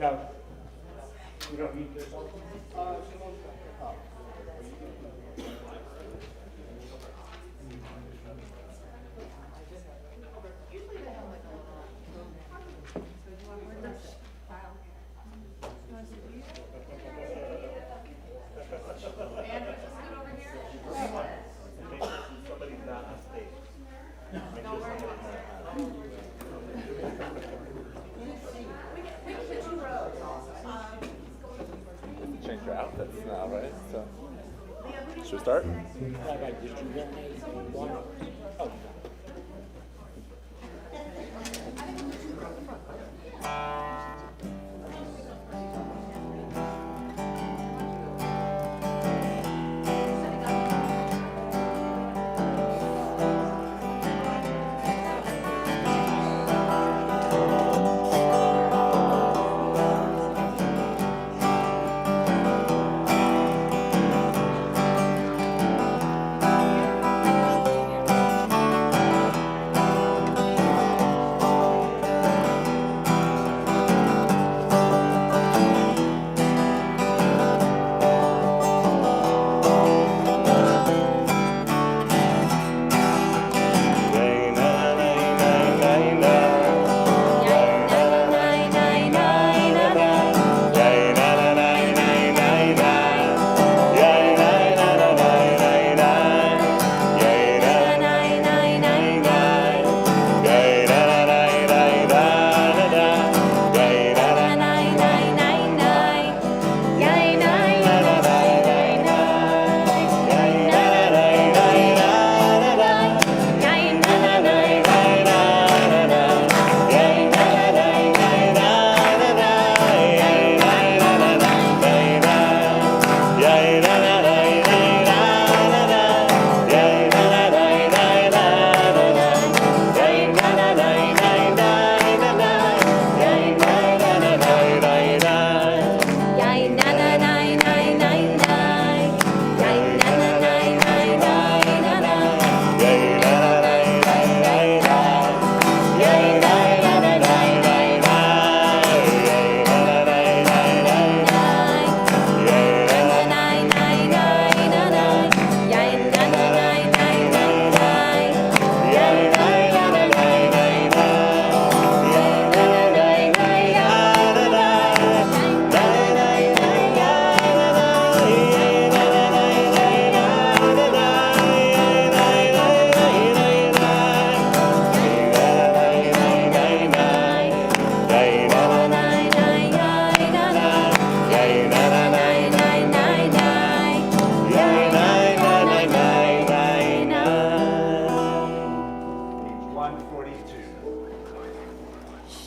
No. You don't need this. Change your outfits now, right? So, should we start?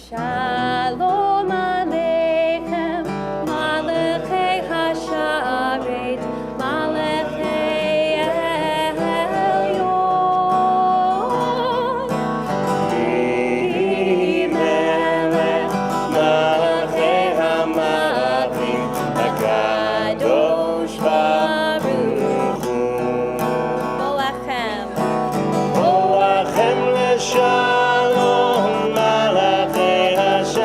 Shalom Aleichem, Malachei Hasharet, Malachei Elyon. Melech, Malachei Hamalachim, HaKadosh Baruch Hu. Molechem. Molechem l'shalom, Malachei Hasharet.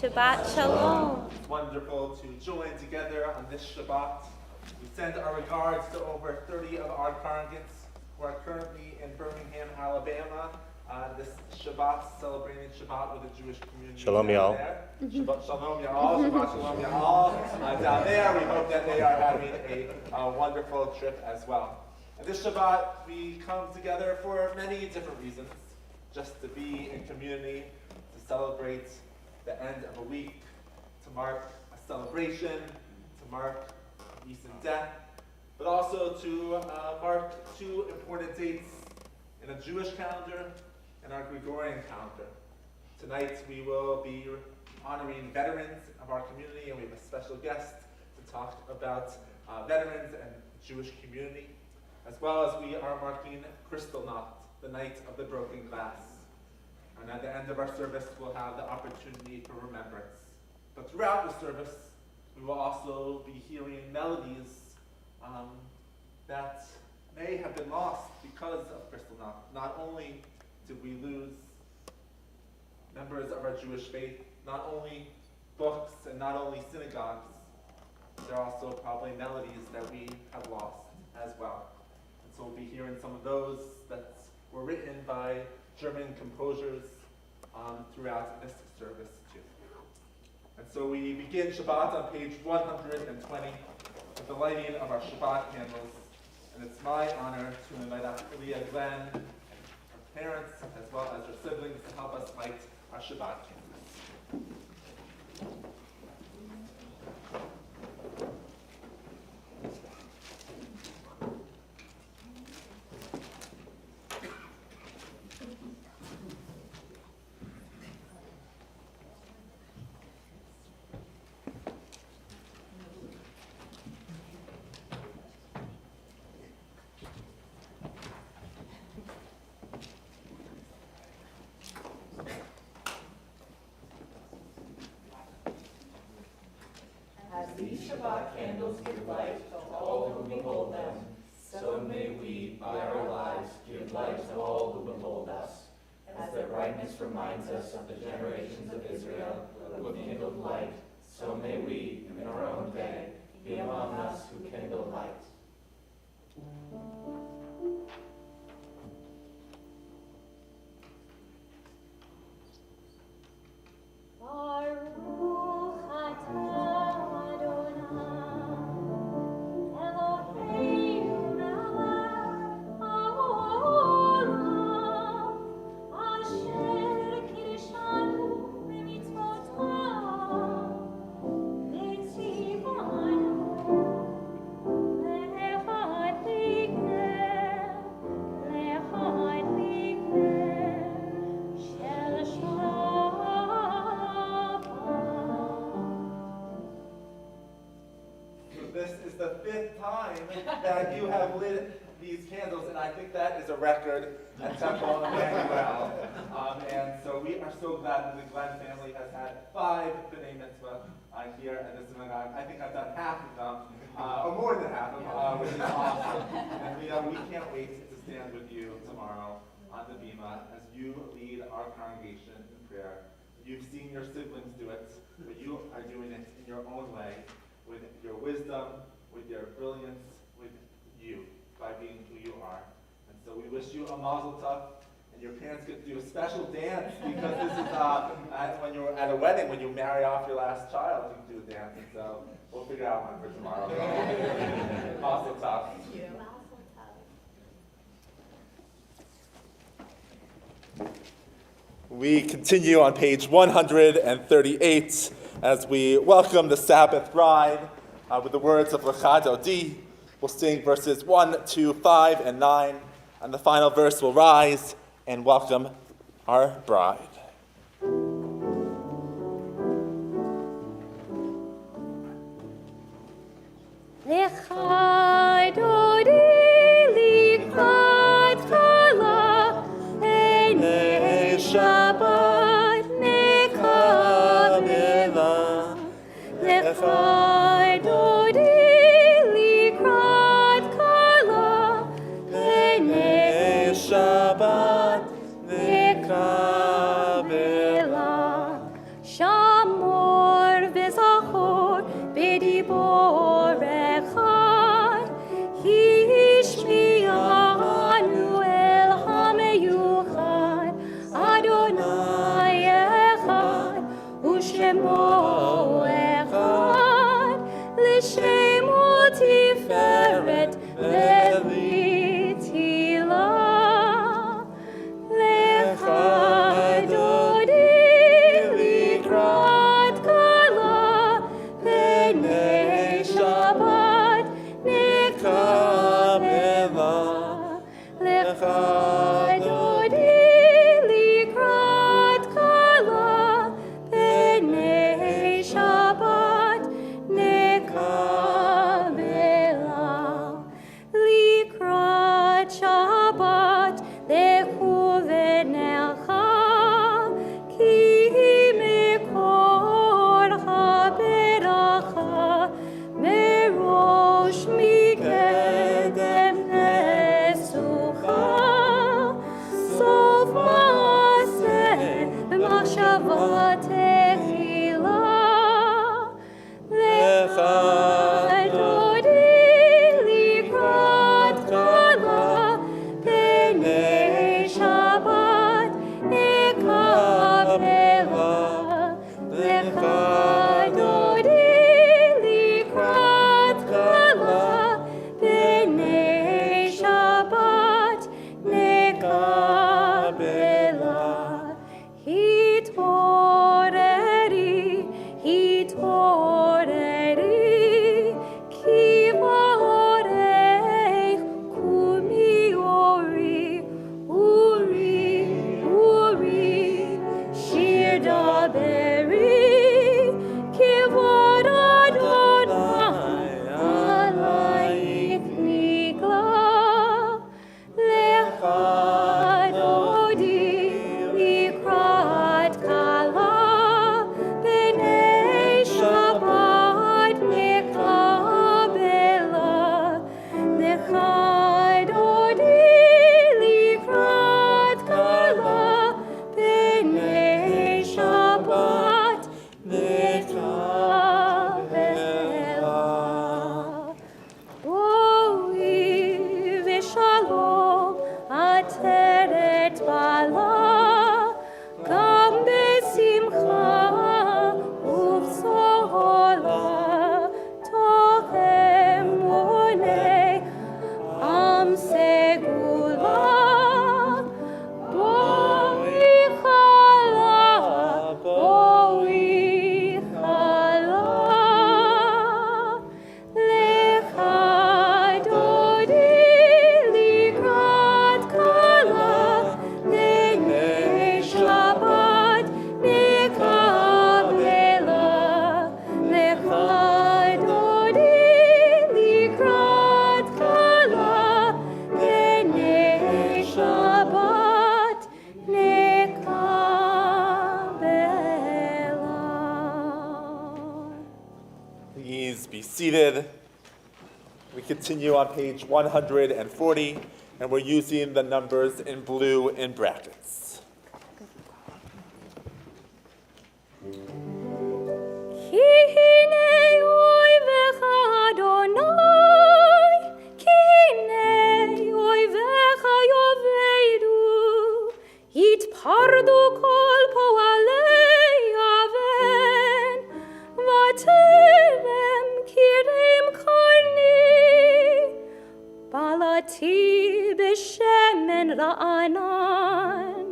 Shabbat Shalom. It's wonderful to join together on this Shabbat. We send our regards to over 30 of our congregants who are currently in Birmingham, Alabama, this Shabbat, celebrating Shabbat with the Jewish community. Shalom, down y'all. there. Shabbat Shalom, y'all. Shabbat Shalom, y'all. Down there, we hope that they are having a wonderful trip as well. And this Shabbat, we come together for many different reasons. Just to be in community, to celebrate the end of a week, to mark a celebration, to mark recent death, but also to mark two important dates in a Jewish calendar and our Gregorian calendar. Tonight we will be honoring veterans of our community, and we have a special guest to talk about veterans and Jewish community, as well as we are marking Kristallnacht, the night of the broken glass. And at the end of our service, we'll have the opportunity for remembrance. But throughout the service, we will also be hearing melodies that may have been lost because of Kristallnacht. Not only did we lose members of our Jewish faith, not only books and not only synagogues, there are also probably melodies that we have lost as well. And so we'll be hearing some of those that were written by German composers throughout this service too. And so we begin Shabbat on page 120 with the lighting of our Shabbat candles. And it's my honor to invite Leah Glenn, her parents, as well as her siblings, to help us light our Shabbat candles. These Shabbat candles give light to all who behold them, so may we, by our lives, give light to all who behold us. As their brightness reminds us of the generations of Israel who have kindled light, so may we, in our own day, be among us who kindle light. The fifth time that you have lit these candles, and I think that is a record at Temple Emanu-El. And so we are so glad that the Glenn family has had 5 B'nai Mitzvah here at the synagogue. I think I've done half of them, or more than half of them, which is awesome. And we can't wait to stand with you tomorrow on the Bima as you lead our congregation in prayer. You've seen your siblings do it, but you are doing it in your own way, with your wisdom, with your brilliance, with you, by being who you are. And so we wish you a mazel tov, and your parents get to do a special dance, because this is when you're at a wedding, when you marry off your last child, you can do a dance. And so we'll figure out one for tomorrow. Mazel tov. Thank you. We continue on page 138 as we welcome the Sabbath bride with the words of Lecha Dodi. We'll sing verses 1, 2, 5, and 9, and the final verse will rise and welcome our bride. Lecha Dodi likrat chala einei Shabbat nekabela. Lecha Dodi likrat chala einei Shabbat nekabela. Shamo seated. We continue on page 140, and we're using the numbers in blue in brackets. Pardu kol poalei aven, vaterem kirem karni, balati b'shemen ra'anan,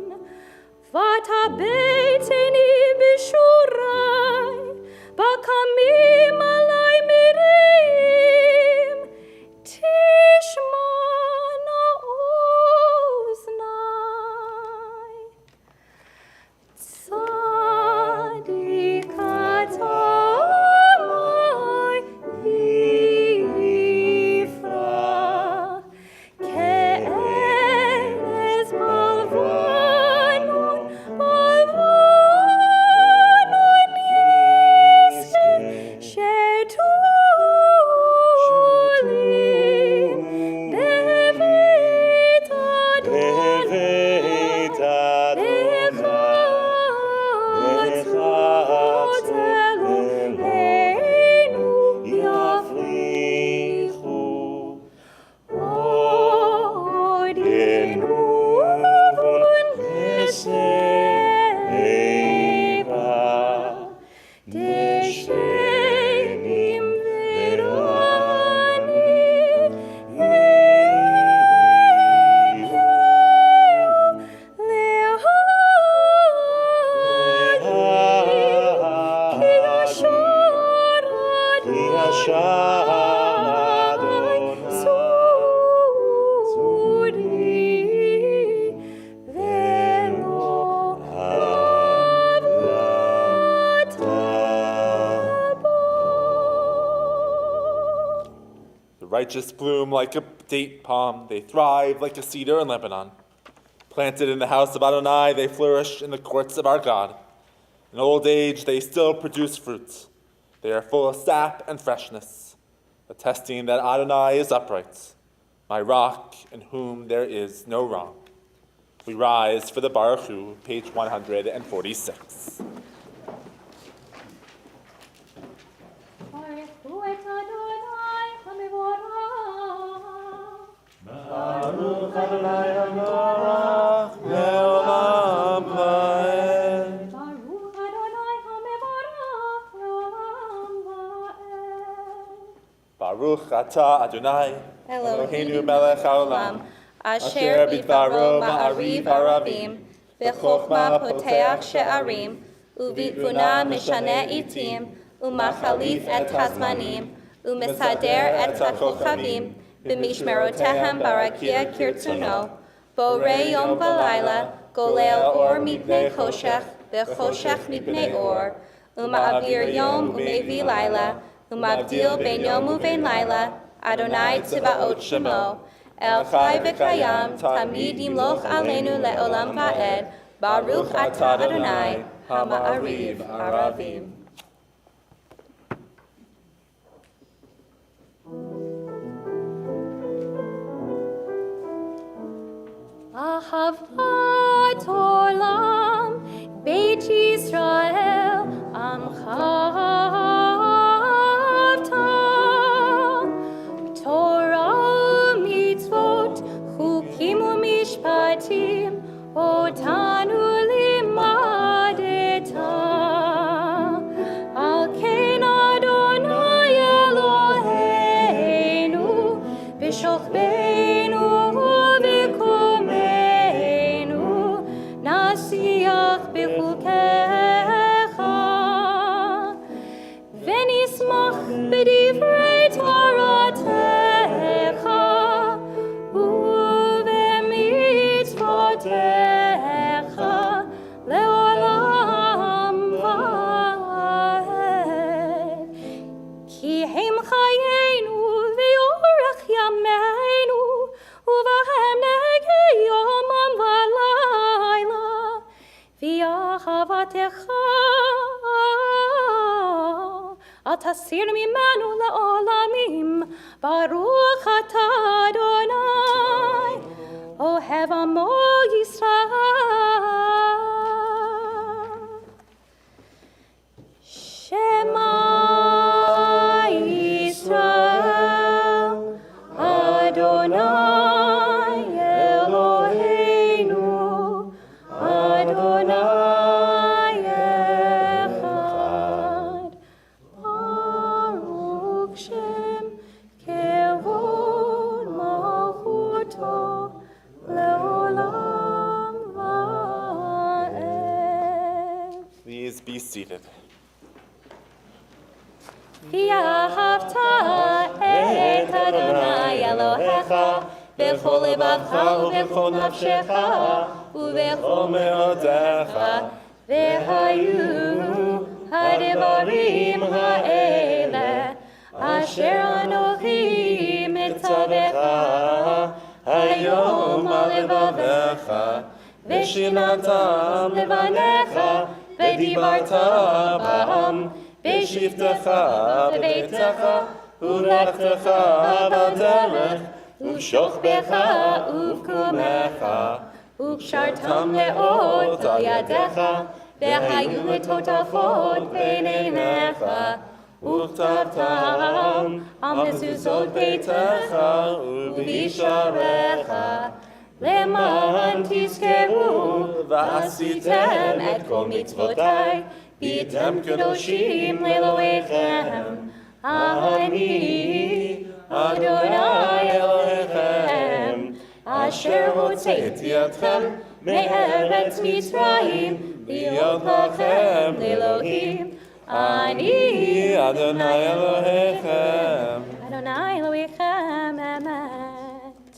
vatabeteni b'shurai, bakamim alai mirim, tishma na'oznai. Tzadikatamai Yifra, ke'eres balvanun yizke, shetulim beveit Righteous bloom like a date palm, they thrive like a cedar in Lebanon. Planted in the house of Adonai, they flourish in the courts of our God. In old age, they still produce fruits. They are full of sap and freshness, attesting that Adonai is upright, my rock in whom there is no wrong. We rise for the Baruch Hu, page 146. Baruch Adonai HaMevorach le'olam va'ed. Baruch Adonai HaMevorach le'olam va'ed. Baruch atah Adonai, Eloheinu melech haolam, asher bidvaro ma'ariv aravim, b'chokhmah poteach she'arim, u'bitbuna mishaneh itim, u'machalif et hazmanim, u'mesader et ha'kochavim, b'mishmerotehem barakia kirtzuno, borei yom v'layla, golel or mipnei choshech, v'choshech mipnei or, u'ma'avir yom u'mevi layla, u'mavdil ben yom u'ben layla, Adonai tziva'ot shemo, El chai v'kayam, tamid yimloch aleinu le'olam va'ed, Baruch atah Adonai, ha'ma'ariv aravim. Ahavat olam, Beit Yisrael, amcha avta, Torah u'mitzvot, chukim u'mishpatim, otanu limadeta. Al ken Adonai Eloheinu, b'shochbeinu v'komeinu, nasiach b'chukecha, v'nismach b'divrei Toratecha, u'v'mitzvotecha, le'olam va'ed. Ki hem chayenu v'yorach yameinu, uvahem nege yomam v'layla, v'yahavatecha אל תסיר ממנו לעולמים, ברוך אתה אדוני, אוהב עמו ישראל. Shema Yisrael, Adonai Eloheinu, Adonai Echad, Baruch Shem Kevod Malchuto Leolam Va'ed. Please be seated. ואהבת את אדוני אלוהיך בכל לבבך ובכל נפשך ובכל מאודך, והיו הדברים האלה אשר אנוכי מצווך היום על לבביך, ושיננתם לבניך ודיברת בם בשבתך בביתך ולכתך בדרך ובשוכבך ובקומך, וקשרתם לאות על ידיך, והיו לטוטפות בין עיניך, וכתבתם על מזוזות ביתך ובשעריך, למען תזכרו ועשיתם את כל מצוותיי, והייתם קדושים לאלוהיכם. אני אדוני אלוהיכם, אשר הוצאתי אתכם מארץ מצרים, להיות לכם לאלוהים. אני אדוני אלוהיכם. אדוני אלוהיכם אמת.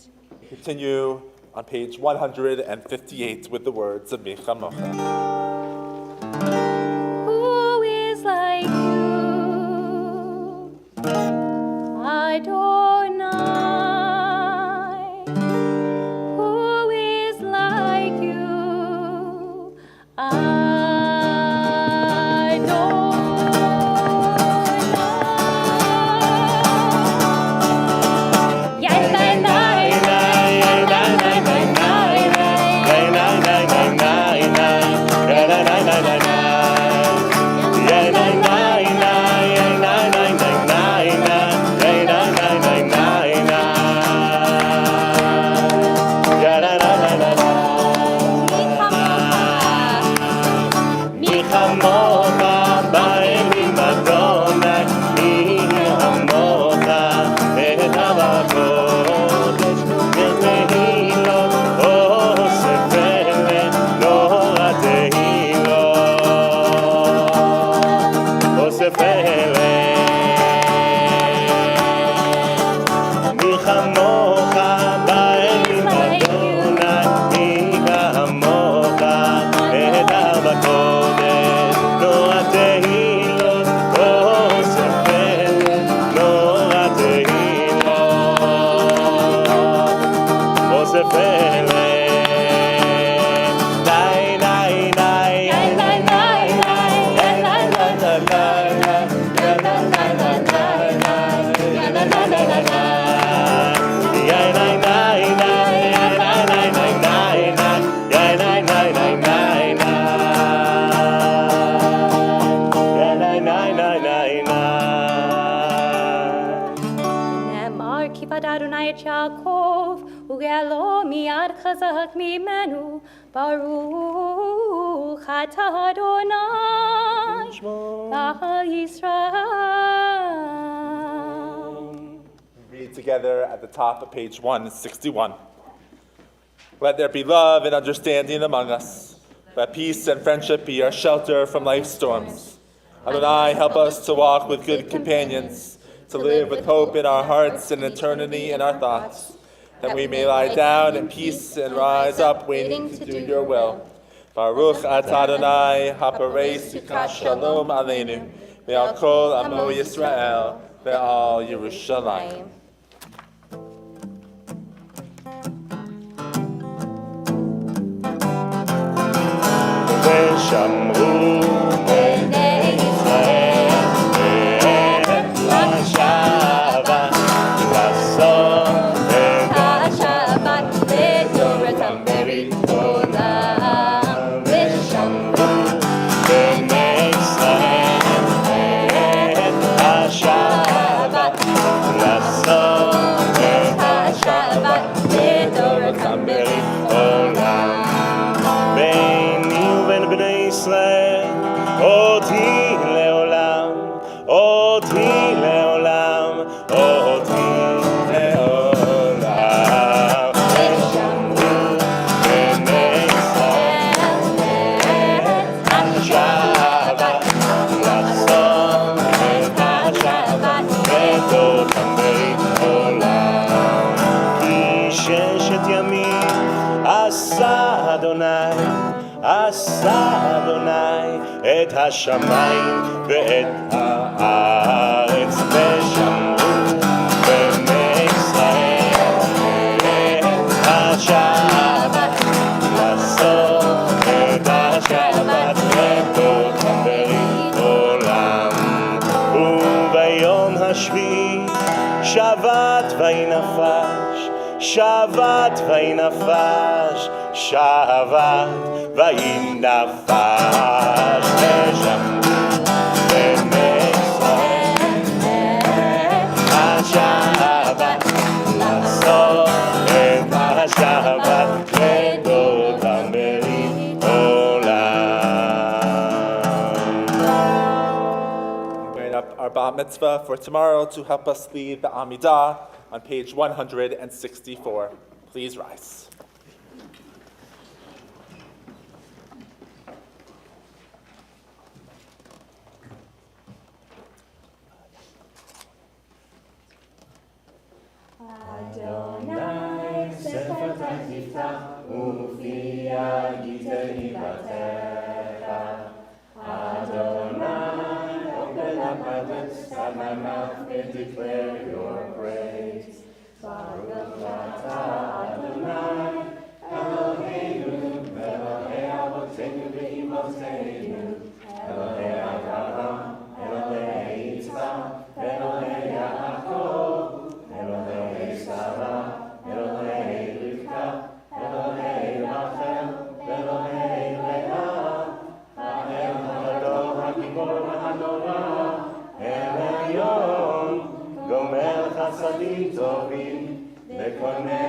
Continue on page 158 with the words of Micha Mocha. Who is like you, Adonai? Who is like you, חזק ממנו, ברוך אתה אדוני בישראל. Read together at the top of page 161. Let there be love and understanding among us. Let peace and friendship be our shelter from life's storms. Adonai, help us to walk with good companions, to live with hope in our hearts and eternity in our thoughts, that we may lie down in peace and rise up waiting to do your will. Baruch atah Adonai, haparei sukkah shalom aleinu, ve'al kol amo Yisrael, ve'al Yerushalayim. ושמרו בני ישראל ישראל, אותי לעולם, אותי לעולם, אותי לעולם. ושמרו בני ישראל את השבת, לחסום את השבת בתוכם ברית עולם. כי ששת ימים עשה אדוני, עשה אדוני את השמיים ואת הארץ, ושמרו בני ישראל את השבת, לעשות את השבת בתוכם ברית עולם. וביום השביעי שבת וינפש, שבת וינפש, שבת וינפש. ושמרו בני ישראל השבת, לעשות את השבת בתוכם ברית עולם. Bring up our bat mitzvah for tomorrow to help us lead the Amidah on page 164. Please rise. Adonai sefer tiftach ufi yagitei batecha. Adonai open up my lips and my mouth may declare your praise. Baruch atah Adonai Eloheinu Elohei Avotenu ve'imotenu Elohei Avraham Elohei Yitzchak Elohei Yaakov Elohei Sarah Elohei Rivka Elohei Rachel Elohei Leah Ha'el Hagadol Hagibor Ha'anora El Elyon Gomer Chasadim Tovim וקונה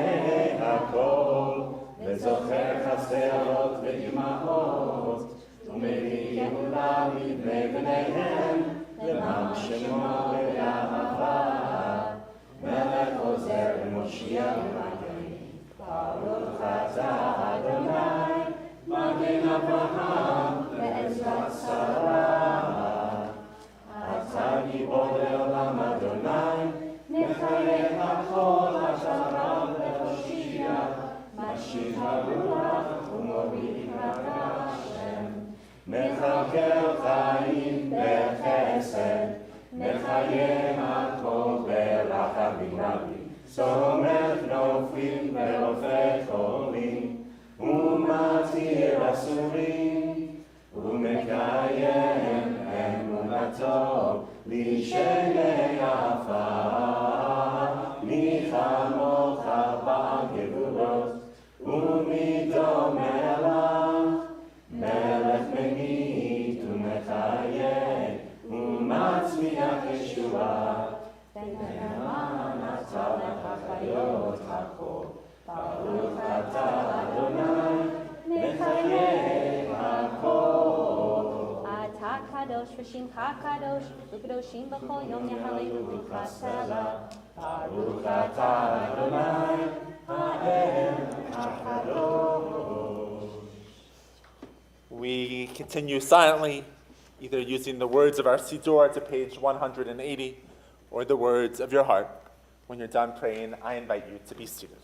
הכל, וזוכר חסרות ואימהות, ומביא גאולה לבני בניהם, למען שמו ואהבה. מלך עוזר ומושיע ומגן, ברוך אתה אדוני, מגן אברהם ועזרת שרה. אתה גיבור לעולם אדוני, נחיה הכל השרם והושיע, משיב הרוח ומוריד השם. מכלכל חיים בחסד, מחיה הכל ברחמים רבים, סומך נופלים ורופא חולים, ומתיר אסורים, ומקיים אמונתו לשני עפר. מי כמוך בעל גבורות, ומדום מלך, מלך ממית ומחיה, ומצמיח ישועה. למען אתה החיות הכל, ברוך אתה אדוני, מחיה הכל. אתה קדוש ושמך קדוש, וקדושים בכל יום יהללו וחסלה. ברוך אתה אדוני, האל הקדוש. We continue silently, either using the words of our Siddur to page 180 or the words of your heart. When you're done praying, I invite you to be seated.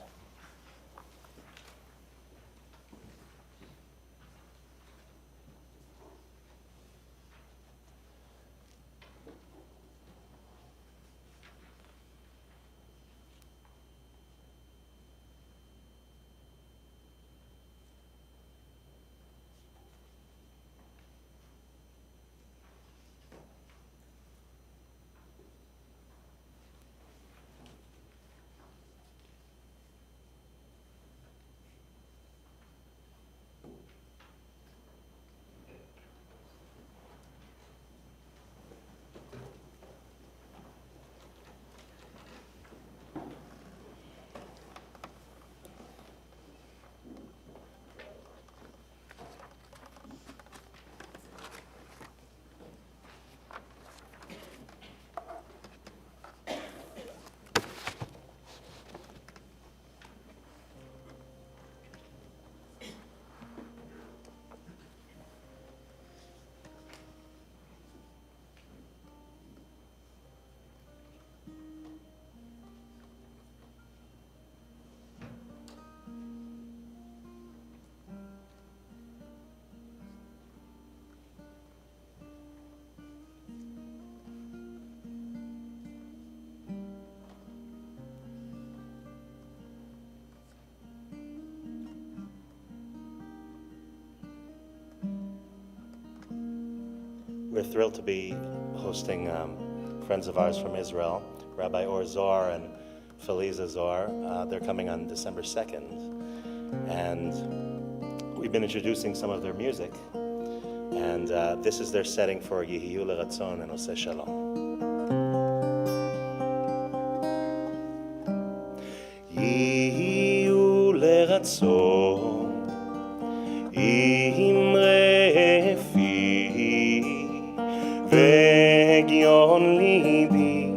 We're thrilled to be hosting friends of ours from Israel, Rabbi Or Zor and Feliza Zor. They're coming on December 2nd. And we've been introducing some of their music. And this is their setting for Yehiyu L'Ratzon and Oseh Shalom. Yehiyu L'Ratzon Imre fi והגיון ליבי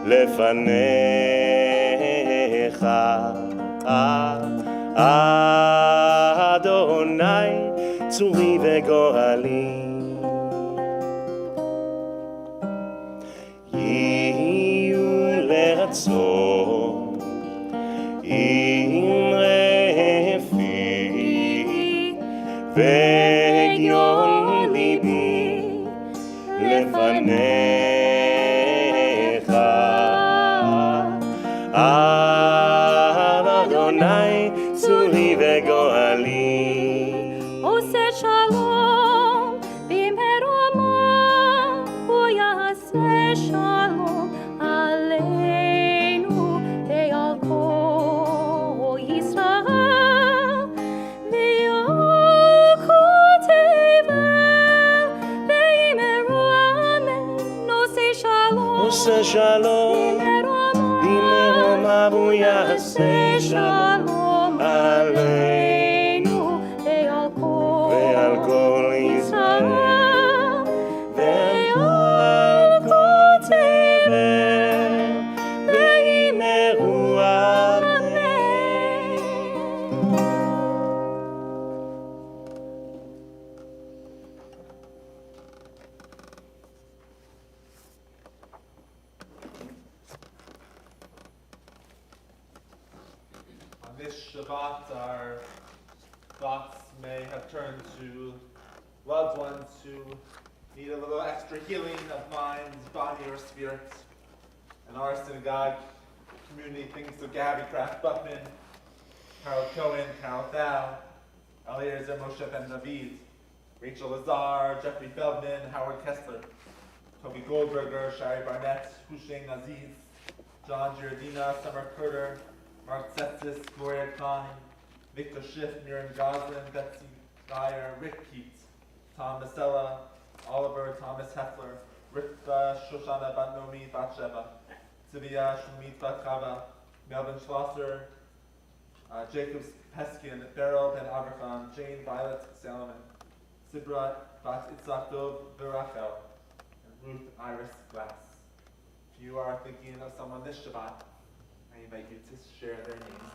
לפניך אדוני צורי וגואלי יהיו לרצון אמרי פי והגיון ליבי לפניך אדוני צורי וגואלי עושה שלום במרומו הוא יעשה שלום עלינו ועל כל ישראל ועל כל תבל ואמרו אמן עושה שלום עושה שלום במרומו הוא יעשה שלום עלינו ועל כל ישראל ועל כל תבל ואמרו אמן. On this Shabbat, our thoughts may have turned to loved ones who need a little extra healing of mind, body, or spirit. And our synagogue community thinks of Gabby Kraft Buckman, Carol Cohen, Carol Thau, Eliezer Moshe Ben David, Rachel Lazar, Jeffrey Feldman, Howard Kessler, Toby Goldberger, Shari Barnett, Hussein Aziz, John Giardina, Summer Curter, Mark Setsis, Gloria Klein, Victor Schiff, Miriam Goslin, Betsy Dyer, Rick Keats, Tom Masella, Oliver Thomas Heffler, Rivka Shoshana Batnomi Batsheva, Tzivia Shulmit Batchava, Melvin Schlosser, Jacob Peskin, Beryl Ben Aberchan, Jane Violet Salomon, Sibra Bat Itzak Dov Berachel, and Ruth Iris Glass. If you are thinking of someone this Shabbat, I invite you to share their names.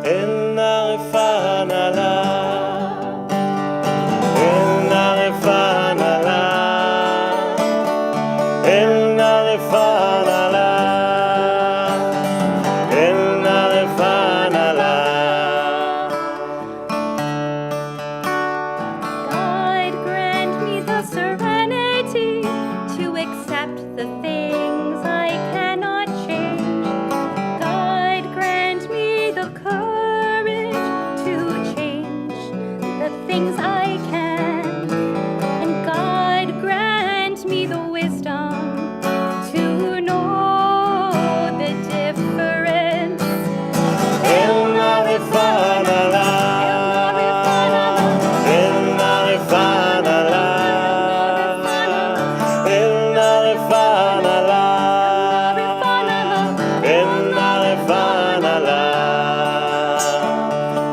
אל נערפה נעלה אל נערפה נעלה אל נערפה נעלה אל נערפה נעלה God grant me the serenity to accept the things I cannot change. God grant me the courage to change the things I can. And God grant me the wisdom to know the difference. אל נערפה נעלה אל נערפה נעלה אל נערפה נעלה אל נערפה נעלה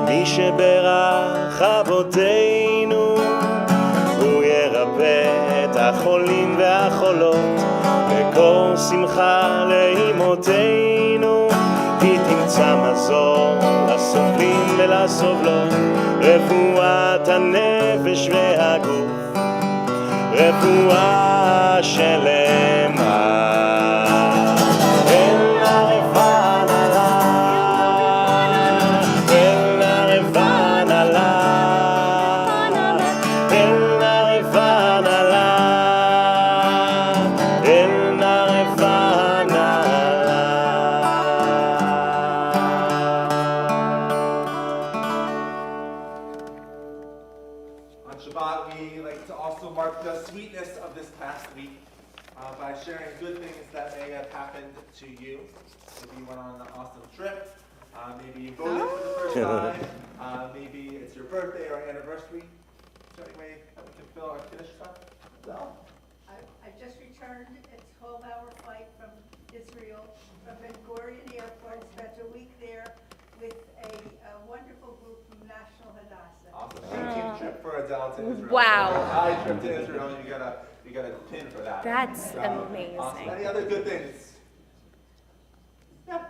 מי שברך אבותינו הוא ירפא את החולים והחולות מקור שמחה לאמותינו היא תמצא מזור לסובלים ולסובלות רפואת הנפש והגוף רפואה שלמה אל נערפה נעלה sweetness of this past week by sharing good things that may have happened to you. Maybe you went on an awesome trip. Maybe you voted for the first time. Maybe it's your birthday or anniversary. Is there any way that we can fill our Kiddush cup? No? I just returned a 12-hour flight from Israel, from Ben Gurion Airport. Spent a week there with a wonderful group from National Hadassah. Awesome. 18th trip for Adele to Israel. Wow. High trip to Israel. You got a pin for that. That's So, amazing. Awesome. Any other good things? Yeah.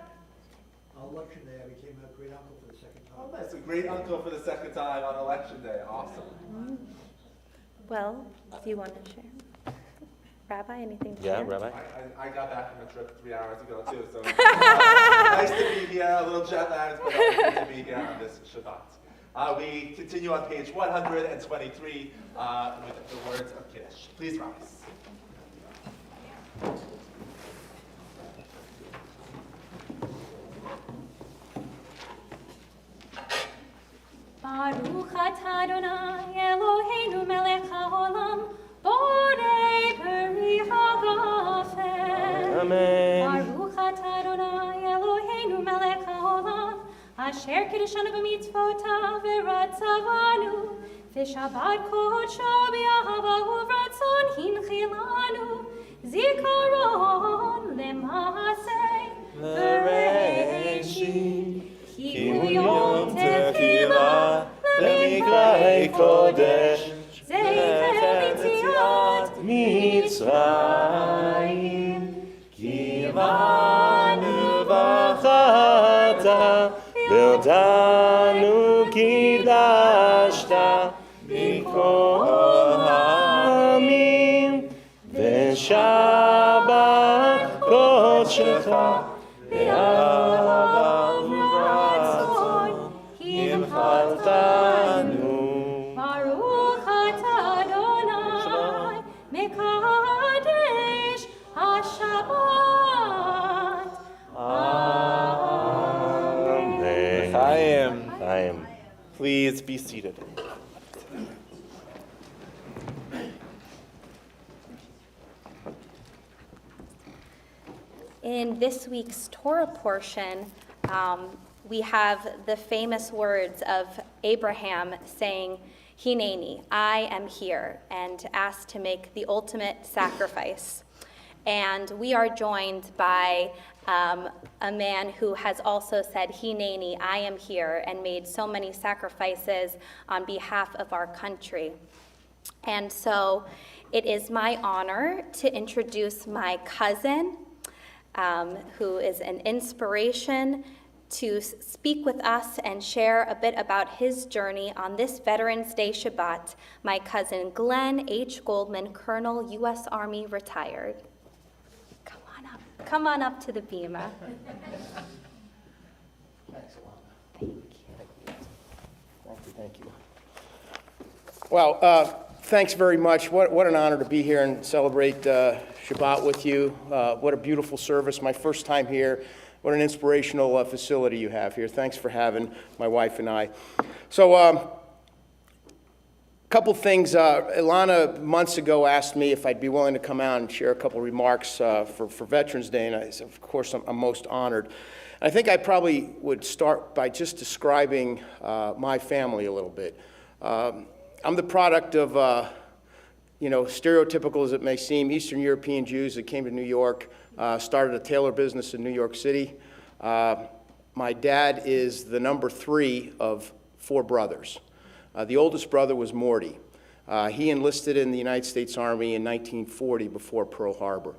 On election day, I became a great uncle for the second Oh, time. nice. A great uncle for the second time on election day. Awesome. Well, do you want to share? Rabbi, anything to Yeah, share? Rabbi? I got back from a trip 3 hours ago too, so nice to be here. A little jet lagged, but good to be here on this Shabbat. We continue on page 123 with the words of Kiddush. Please rise. Baruch atah Adonai Eloheinu melech haolam, borei peri hagafen. Amen. Baruch atah Adonai Eloheinu melech haolam, asher kiddushanu b'mitzvotav v'ratzavanu, v'shabbat kodsho b'ahava uvratzon hinchilanu, zikaron lema'aseh v'reishi. Ki hu yom tefillah lemikra kodesh ze'etziat Mitzrayim ki banu v'chata v'odanu kidashta mikol ha'amim v'shabbat kodshecha v'ahava Baruch atah Adonai mekadesh hashabbat. Amen. Chaim. Please be seated. In this week's Torah portion, we have the famous words of Abraham saying, Hineni, I am here, and asked to make the ultimate sacrifice. And we are joined by a man who has also said, Hineni, I am here, and made so many sacrifices on behalf of our country. And so it is my honor to introduce my cousin, who is an inspiration to speak with us and share a bit about his journey on this Veterans Day Shabbat, my cousin Glenn H. Goldman, Colonel, U.S. Army, retired. Come on up to the bima. Thanks a lot. Thank you. Thank you. Well, thanks very much. What an honor to be here and celebrate Shabbat with you. What a beautiful service. My first time here. What an inspirational facility you have here. Thanks for having my wife and I. So, a couple things. Ilana months ago asked me if I'd be willing to come out and share a couple remarks for Veterans Day, and I said, of course, I'm most honored. I think I probably would start by just describing my family a little bit. I'm the product of, stereotypical as it may seem, Eastern European Jews that came to New York, started a tailor business in New York City. My dad is the number 3 of 4 brothers. The oldest brother was Morty. He enlisted in the United States Army in 1940 before Pearl Harbor.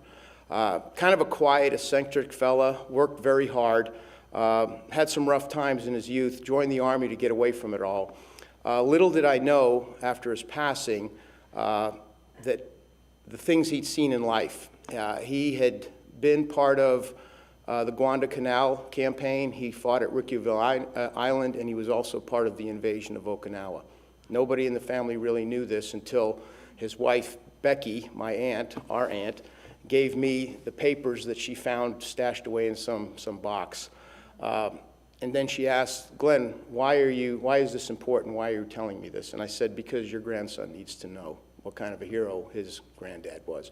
Kind of a quiet, eccentric fella, worked very hard, had some rough times in his youth, joined the Army to get away from it all. Little did I know after his passing that the things he'd seen in life. He had been part of the Guadalcanal campaign. He fought at Ryukyu Island, and he was also part of the invasion of Okinawa. Nobody in the family really knew this until his wife, Becky, my aunt, our aunt, gave me the papers that she found stashed away in some box. And then she asked, Glenn, why is this important? Why are you telling me this? And I said, because your grandson needs to know what kind of a hero his granddad was.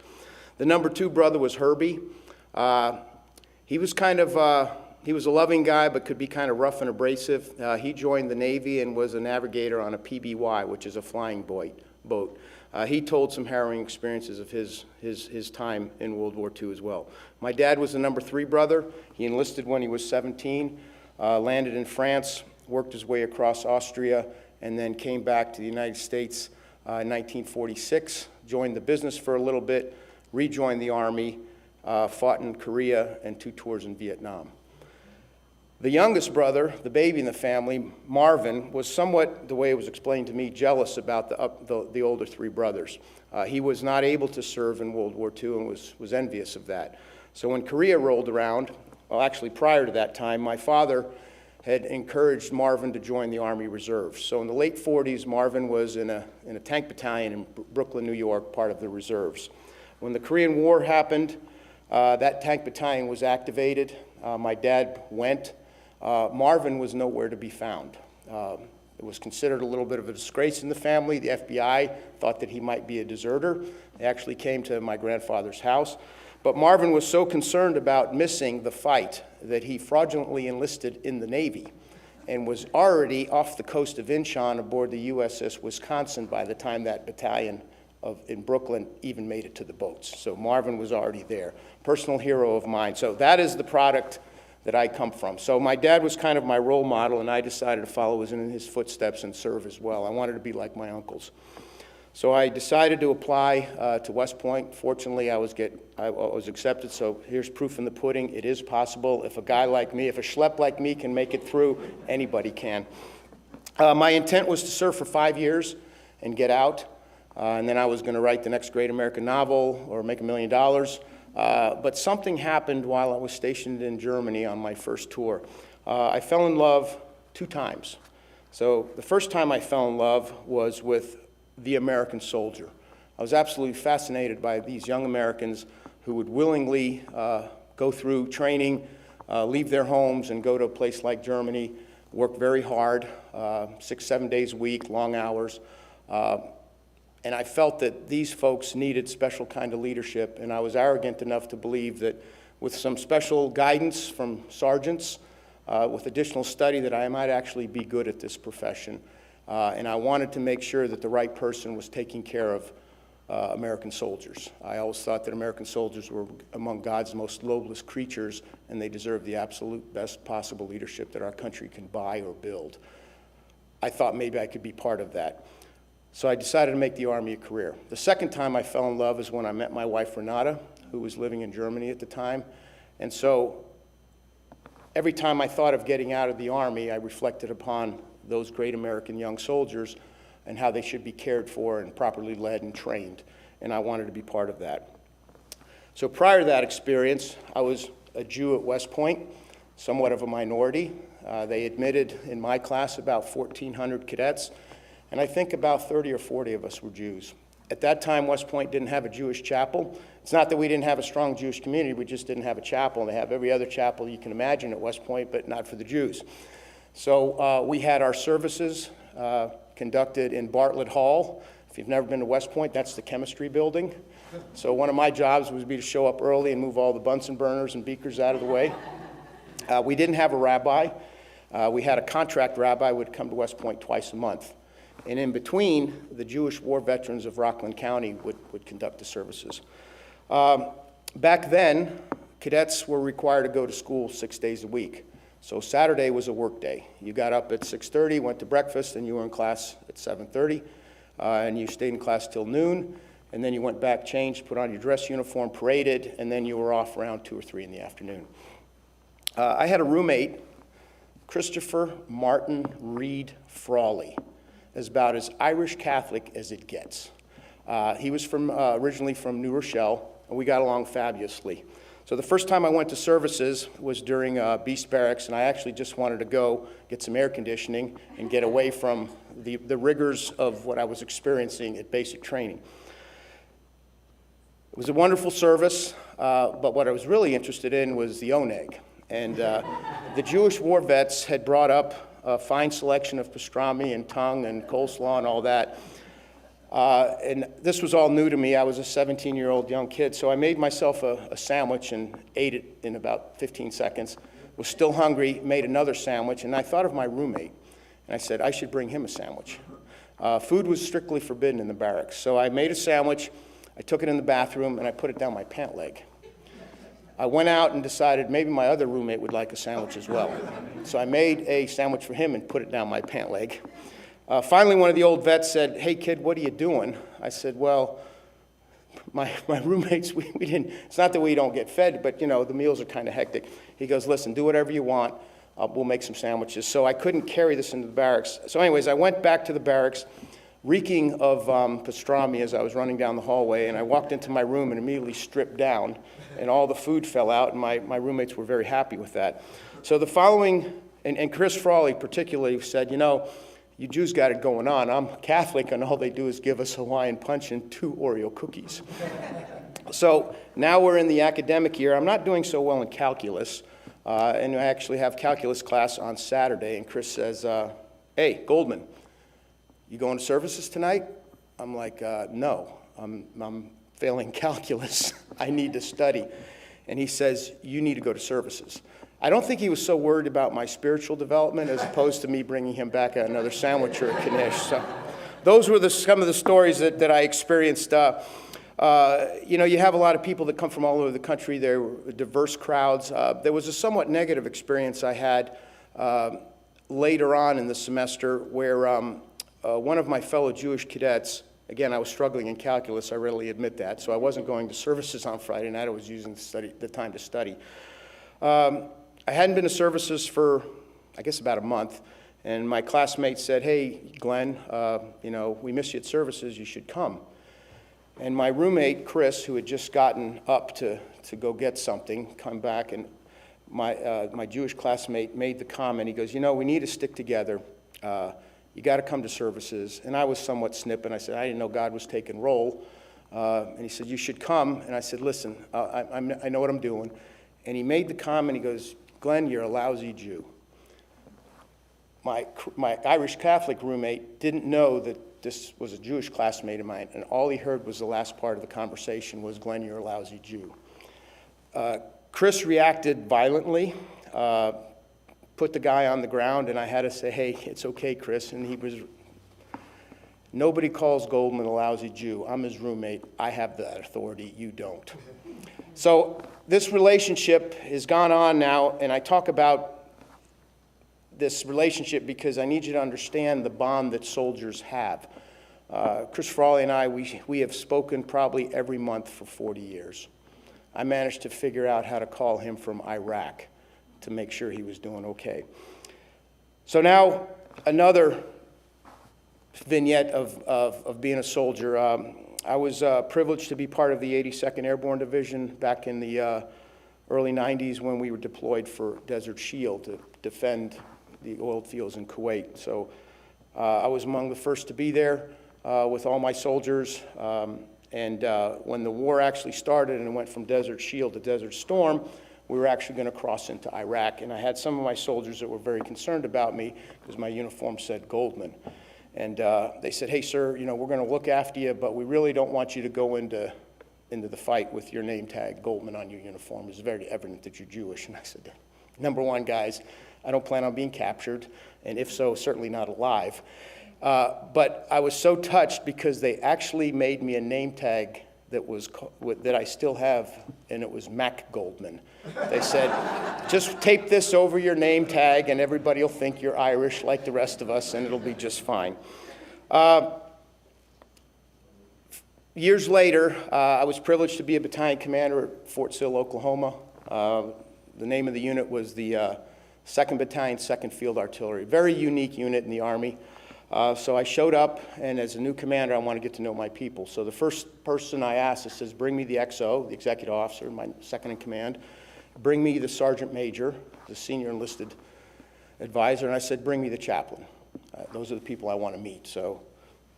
The number 2 brother was Herbie. He was he was a loving guy, but could be kind of rough and abrasive. He joined the Navy and was a navigator on a PBY, which is a flying boat. He told some harrowing experiences of his time in World War II as well. My dad was the number 3 brother. He enlisted when he was 17, landed in France, worked his way across Austria, and then came back to the United States in 1946, joined the business for a little bit, rejoined the Army, fought in Korea, and 2 tours in Vietnam. The youngest brother, the baby in the family, Marvin, was somewhat, the way it was explained to me, jealous about the older 3 brothers. He was not able to serve in World War II and was envious of that. So when Korea rolled around, well, actually prior to that time, my father had encouraged Marvin to join the Army Reserves. So in the late 40s, Marvin was in a tank battalion in Brooklyn, New York, part of the reserves. When the Korean War happened, that tank battalion was activated. My dad went. Marvin was nowhere to be found. It was considered a little bit of a disgrace in the family. The FBI thought that he might be a deserter. They actually came to my grandfather's house. But Marvin was so concerned about missing the fight that he fraudulently enlisted in the Navy and was already off the coast of Incheon aboard the USS Wisconsin by the time that battalion in Brooklyn even made it to the boats. So Marvin was already there. Personal hero of mine. So that is the product that I come from. So my dad was kind of my role model, and I decided to follow in his footsteps and serve as well. I wanted to be like my uncles. So I decided to apply to West Point. Fortunately, I was accepted, so here's proof in the pudding. It is possible. If a guy like me, if a schlep like me can make it through, anybody can. My intent was to serve for 5 years and get out, and then I was going to write the next great American novel or make $1 million. But something happened while I was stationed in Germany on my first tour. I fell in love 2 times. So the first time I fell in love was with the American soldier. I was absolutely fascinated by these young Americans who would willingly go through training, leave their homes and go to a place like Germany, work very hard, 6, 7 days a week, long hours. And I felt that these folks needed special kind of leadership, and I was arrogant enough to believe that with some special guidance from sergeants, with additional study, that I might actually be good at this profession. And I wanted to make sure that the right person was taking care of American soldiers. I always thought that American soldiers were among God's most noblest creatures, and they deserve the absolute best possible leadership that our country can buy or build. I thought maybe I could be part of that. So I decided to make the Army a career. The second time I fell in love is when I met my wife, Renata, who was living in Germany at the time. And so every time I thought of getting out of the Army, I reflected upon those great American young soldiers and how they should be cared for and properly led and trained. And I wanted to be part of that. So prior to that experience, I was a Jew at West Point, somewhat of a minority. They admitted in my class about 1,400 cadets. And I think about 30 or 40 of us were Jews. At that time, West Point didn't have a Jewish chapel. It's not that we didn't have a strong Jewish community, we just didn't have a chapel. They have every other chapel you can imagine at West Point, but not for the Jews. So we had our services conducted in Bartlett Hall. If you've never been to West Point, that's the chemistry building. So one of my jobs would be to show up early and move all the Bunsen burners and beakers out of the way. We didn't have a rabbi. We had a contract rabbi who would come to West Point twice a month. And in between, the Jewish war veterans of Rockland County would conduct the services. Back then, cadets were required to go to school 6 days a week. So Saturday was a work day. You got up at 6:30, went to breakfast, and you were in class at 7:30. And you stayed in class till noon. And then you went back, changed, put on your dress uniform, paraded, and then you were off around 2 or 3 in the afternoon. I had a roommate, Christopher Martin Reed Frawley. Is about as Irish Catholic as it gets. He was originally from New Rochelle, and we got along fabulously. So the first time I went to services was during Beast Barracks, and I actually just wanted to go get some air conditioning and get away from the rigors of what I was experiencing at basic training. It was a wonderful service, but what I was really interested in was the oneg. And the Jewish war vets had brought up a fine selection of pastrami and tongue and coleslaw and all that. And this was all new to me. I was a 17-year-old young kid, so I made myself a sandwich and ate it in about 15 seconds. Was still hungry, made another sandwich, and I thought of my roommate. And I said, I should bring him a sandwich. Food was strictly forbidden in the barracks. So I made a sandwich, I took it in the bathroom, and I put it down my pant leg. I went out and decided maybe my other roommate would like a sandwich as well. So I made a sandwich for him and put it down my pant leg. Finally, one of the old vets said, hey, kid, what are you doing? I said, well, my roommates, we didn't, it's not that we don't get fed, but, you know, the meals are kind of hectic. He goes, listen, do whatever you want. We'll make some sandwiches. So I couldn't carry this into the barracks. So anyways, I went back to the barracks, reeking of pastrami as I was running down the hallway, and I walked into my room and immediately stripped down, and all the food fell out, and my roommates were very happy with that. So the following, and Chris Frawley particularly said, you know, you Jews got it going on. I'm Catholic, and all they do is give us Hawaiian punch and 2 Oreo cookies. So now we're in the academic year. I'm not doing so well in calculus, and I actually have calculus class on Saturday, and Chris says, hey, Goldman, you going to services tonight? I'm like, no, I'm failing calculus. I need to study. And he says, you need to go to services. I don't think he was so worried about my spiritual development as opposed to me bringing him back another sandwich or a knish. So those were some of the stories that I experienced. You know, you have a lot of people that come from all over the country. There were diverse crowds. There was a somewhat negative experience I had later on in the semester where one of my fellow Jewish cadets, again, I was struggling in calculus, I readily admit that, so I wasn't going to services on Friday night. I was using the time to study. I hadn't been to services for, I guess, about a month, and my classmate said, hey, Glenn, you know, we miss you at services, you should come. And my roommate, Chris, who had just gotten up to go get something, come back, and my Jewish classmate made the comment, he goes, you know, we need to stick together. You got to come to services. And I was somewhat snip, and I said, I didn't know God was taking roll. And he said, you should come. And I said, listen, I know what I'm doing. And he made the comment, he goes, Glenn, you're a lousy Jew. My Irish Catholic roommate didn't know that this was a Jewish classmate of mine, and all he heard was the last part of the conversation was, Glenn, you're a lousy Jew. Chris reacted violently, put the guy on the ground, and I had to say, hey, it's okay, Chris. And he was, nobody calls Goldman a lousy Jew. I'm his roommate. I have that authority. You don't. So this relationship has gone on now, and I talk about this relationship because I need you to understand the bond that soldiers have. Chris Frawley and I, we have spoken probably every month for 40 years. I managed to figure out how to call him from Iraq to make sure he was doing okay. So now, another vignette of being a soldier. I was privileged to be part of the 82nd Airborne Division back in the early 90s when we were deployed for Desert Shield to defend the oil fields in Kuwait. So I was among the first to be there with all my soldiers. And when the war actually started and it went from Desert Shield to Desert Storm, we were actually going to cross into Iraq. And I had some of my soldiers that were very concerned about me because my uniform said Goldman. And they said, hey, sir, you know, we're going to look after you, but we really don't want you to go into the fight with your name tag, Goldman, on your uniform. It's very evident that you're Jewish. And I said, number one, guys, I don't plan on being captured, and if so, certainly not alive. But I was so touched because they actually made me a name tag that I still have, and it was Mac Goldman. They said, just tape this over your name tag, and everybody will think you're Irish like the rest of us, and it'll be just fine. Years later, I was privileged to be a battalion commander at Fort Sill, Oklahoma. The name of the unit was the 2nd Battalion, 2nd Field Artillery. Very unique unit in the Army. So I showed up, and as a new commander, I want to get to know my people. So the first person I asked, I says, bring me the XO, the executive officer, my second in command. Bring me the sergeant major, the senior enlisted advisor, and I said, bring me the chaplain. Those are the people I want to meet. So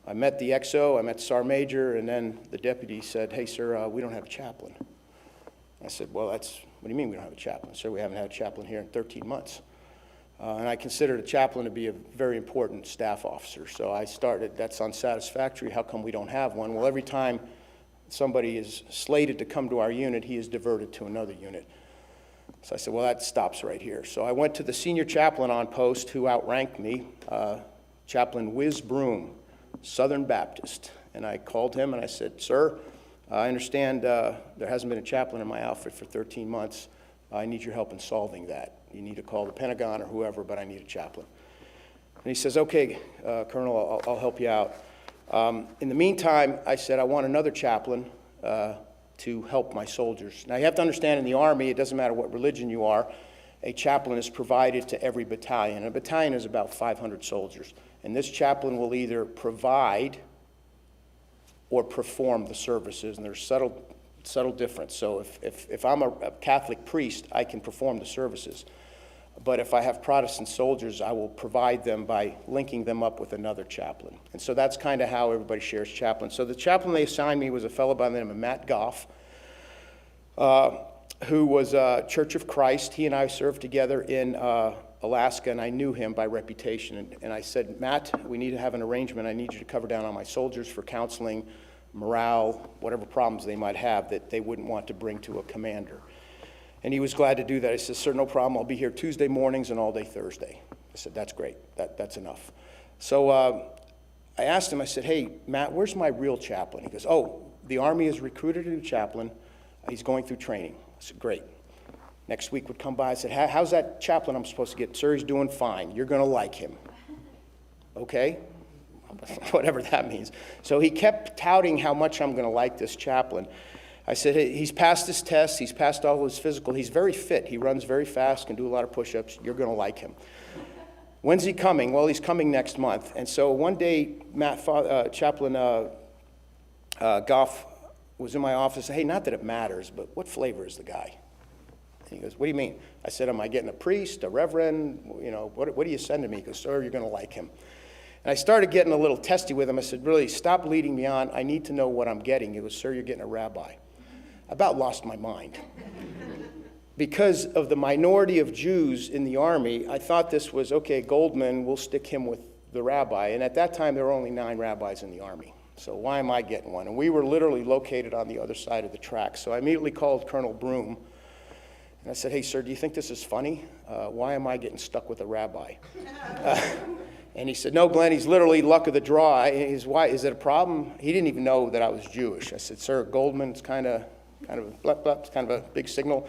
I met the XO, I met the sergeant major, and then the deputy said, hey, sir, we don't have a chaplain. I said, well, what do you mean we don't have a chaplain? Sir, we haven't had a chaplain here in 13 months. And I considered a chaplain to be a very important staff officer. So I started, that's unsatisfactory, how come we don't have one? Well, every time somebody is slated to come to our unit, he is diverted to another unit. So I said, well, that stops right here. So I went to the senior chaplain on post who outranked me, Chaplain Whiz Broom, Southern Baptist. And I called him and I said, sir, I understand there hasn't been a chaplain in my outfit for 13 months. I need your help in solving that. You need to call the Pentagon or whoever, but I need a chaplain. And he says, okay, Colonel, I'll help you out. In the meantime, I said, I want another chaplain to help my soldiers. Now, you have to understand in the Army, it doesn't matter what religion you are, a chaplain is provided to every battalion. A battalion is about 500 soldiers. And this chaplain will either provide or perform the services, and there's subtle difference. So if I'm a Catholic priest, I can perform the services. But if I have Protestant soldiers, I will provide them by linking them up with another chaplain. And so that's kind of how everybody shares chaplains. So the chaplain they assigned me was a fellow by the name of Matt Goff, who was Church of Christ. He and I served together in Alaska, and I knew him by reputation. And I said, Matt, we need to have an arrangement. I need you to cover down on my soldiers for counseling, morale, whatever problems they might have that they wouldn't want to bring to a commander. And he was glad to do that. I said, sir, no problem. I'll be here Tuesday mornings and all day Thursday. I said, that's great. That's enough. So I asked him, I said, hey, Matt, where's my real chaplain? He goes, oh, the Army has recruited a new chaplain. He's going through training. I said, great. Next week would come by. I said, how's that chaplain I'm supposed to get? Sir, he's doing fine. You're going to like him. Okay? Whatever that means. So he kept touting how much I'm going to like this chaplain. I said, hey, he's passed his tests. He's passed all his physical. He's very fit. He runs very fast, can do a lot of push-ups. You're going to like him. When's he coming? Well, he's coming next month. And so one day, Chaplain Goff was in my office. Hey, not that it matters, but what flavor is the guy? And he goes, what do you mean? I said, am I getting a priest, a reverend? You know, what are you sending me? He goes, sir, you're going to like him. And I started getting a little testy with him. I said, really, stop leading me on. I need to know what I'm getting. He goes, sir, you're getting a rabbi. I about lost my mind. Because of the minority of Jews in the Army, I thought this was, okay, Goldman, we'll stick him with the rabbi. And at that time, there were only 9 rabbis in the Army. So why am I getting one? And we were literally located on the other side of the tracks. So I immediately called Colonel Broom. And I said, hey, sir, do you think this is funny? Why am I getting stuck with a rabbi? And he said, no, Glenn, he's literally luck of the draw. Why? Is it a problem? He didn't even know that I was Jewish. I said, sir, Goldman, it's kind of a blah, blah, it's kind of a big signal.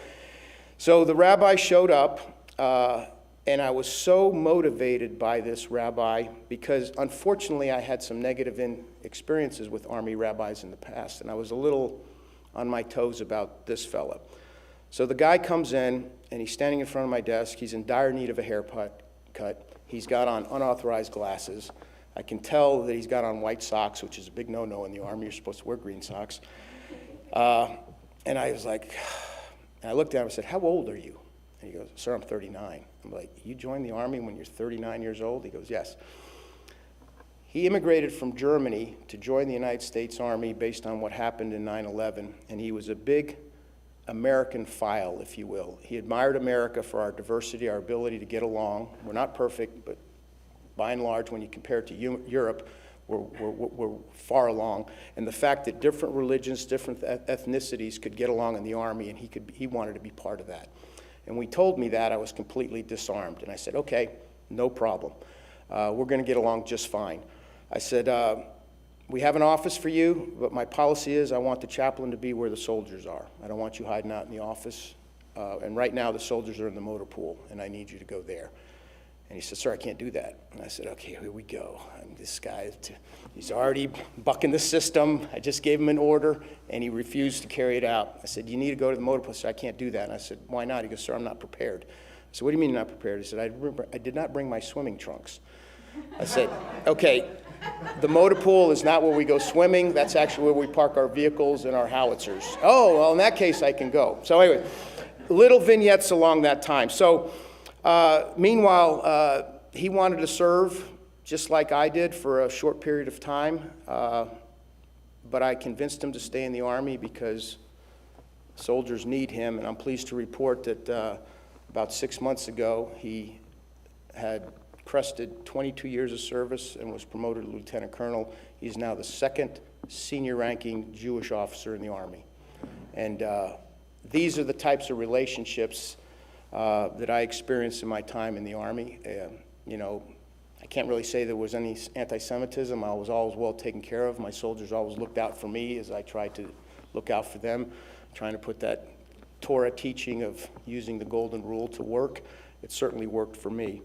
So the rabbi showed up, and I was so motivated by this rabbi because, unfortunately, I had some negative experiences with Army rabbis in the past, and I was a little on my toes about this fella. So the guy comes in, and he's standing in front of my desk. He's in dire need of a haircut. He's got on unauthorized glasses. I can tell that he's got on white socks, which is a big no-no in the Army. You're supposed to wear green socks. And I was like, and I looked at him and said, how old are you? And he goes, sir, I'm 39. I'm like, you joined the Army when you're 39 years old? He goes, yes. He immigrated from Germany to join the United States Army based on what happened in 9/11, and he was a big American file, if you will. He admired America for our diversity, our ability to get along. We're not perfect, but by and large, when you compare it to Europe, we're far along. And the fact that different religions, different ethnicities could get along in the Army, and he wanted to be part of that. And when he told me that, I was completely disarmed. And I said, okay, no problem. We're going to get along just fine. I said, we have an office for you, but my policy is I want the chaplain to be where the soldiers are. I don't want you hiding out in the office. And right now, the soldiers are in the motor pool, and I need you to go there. And he said, sir, I can't do that. And I said, okay, here we go. And this guy, he's already bucking the system. I just gave him an order, and he refused to carry it out. I said, you need to go to the motor pool. He said, I can't do that. And I said, why not? He goes, sir, I'm not prepared. I said, what do you mean you're not prepared? He said, I did not bring my swimming trunks. I said, okay, the motor pool is not where we go swimming. That's actually where we park our vehicles and our howitzers. Oh, well, in that case, I can go. So anyway, little vignettes along that time. So meanwhile, he wanted to serve just like I did for a short period of time, but I convinced him to stay in the Army because soldiers need him, and I'm pleased to report that about 6 months ago, he had crested 22 years of service and was promoted to lieutenant colonel. He's now the second senior ranking Jewish officer in the Army. And these are the types of relationships that I experienced in my time in the Army. You know, I can't really say there was any anti-Semitism. I was always well taken care of. My soldiers always looked out for me as I tried to look out for them, trying to put that Torah teaching of using the golden rule to work. It certainly worked for me.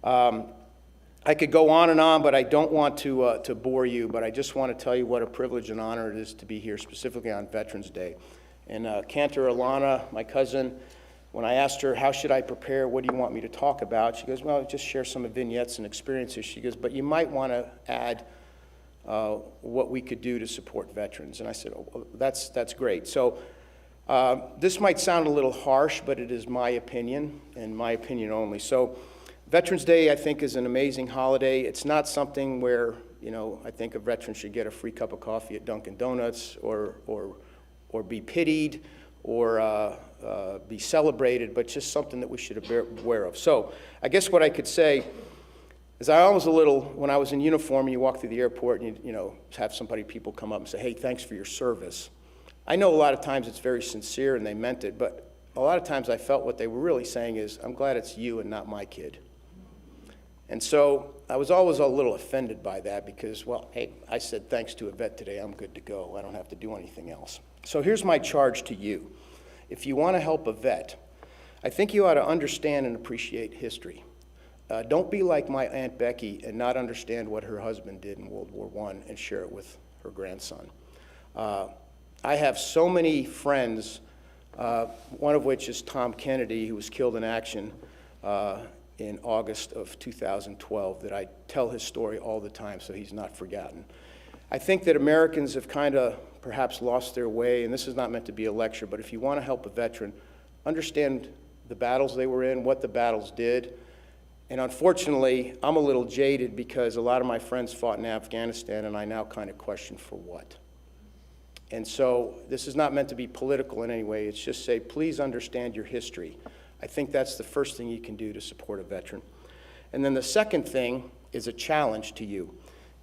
I could go on, but I don't want to bore you, but I just want to tell you what a privilege and honor it is to be here, specifically on Veterans Day. And Cantor Alana, my cousin, when I asked her, how should I prepare, what do you want me to talk about? She goes, well, just share some vignettes and experiences. She goes, but you might want to add what we could do to support veterans. And I said, oh, well, that's great. So this might sound a little harsh, but it is my opinion, and my opinion only. So Veterans Day, I think, is an amazing holiday. It's not something where, you know, I think a veteran should get a free cup of coffee at Dunkin' Donuts or be pitied or be celebrated, but just something that we should be aware of. So I guess what I could say is I was a little, when I was in uniform, you walk through the airport and you know, have people come up and say, hey, thanks for your service. I know a lot of times it's very sincere and they meant it, but a lot of times I felt what they were really saying is, I'm glad it's you and not my kid. And so I was always a little offended by that because, well, hey, I said thanks to a vet today, I'm good to go. I don't have to do anything else. So here's my charge to you. If you want to help a vet, I think you ought to understand and appreciate history. Don't be like my Aunt Becky and not understand what her husband did in World War I and share it with her grandson. I have so many friends, one of which is Tom Kennedy, who was killed in action in August of 2012, that I tell his story all the time so he's not forgotten. I think that Americans have kind of perhaps lost their way, and this is not meant to be a lecture, but if you want to help a veteran, understand the battles they were in, what the battles did. And unfortunately, I'm a little jaded because a lot of my friends fought in Afghanistan, and I now kind of question for what. And so this is not meant to be political in any way. It's just say, please understand your history. I think that's the first thing you can do to support a veteran. And then the second thing is a challenge to you.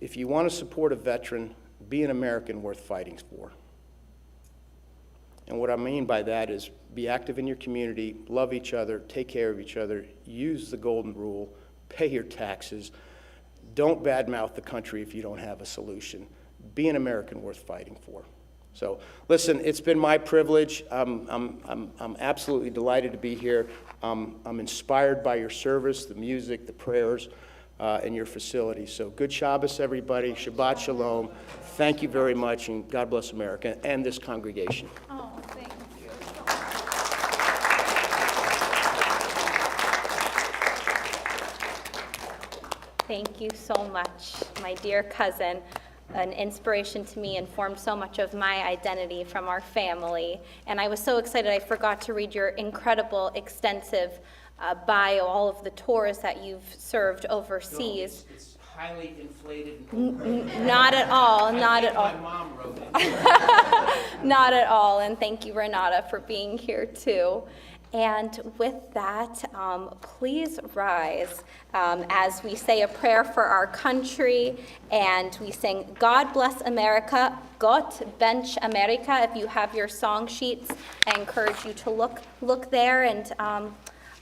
If you want to support a veteran, be an American worth fighting for. And what I mean by that is be active in your community, love each other, take care of each other, use the golden rule, pay your taxes. Don't badmouth the country if you don't have a solution. Be an American worth fighting for. So listen, it's been my privilege. I'm absolutely delighted to be here. I'm inspired by your service, the music, the prayers, and your facility. So good Shabbos, everybody. Shabbat Shalom. Thank you very much, and God bless America and this congregation. Oh, thank you. Thank you so much, my dear cousin. An inspiration to me and formed so much of my identity from our family. And I was so excited I forgot to read your incredible, extensive bio, all of the tours that you've served overseas. No, it's highly inflated. Not at all, not at all. My mom wrote it. Not at all, and thank you, Renata, for being here too. And with that, please rise as we say a prayer for our country, and we sing God Bless America, Gott bench America. If you have your song sheets, I encourage you to look there and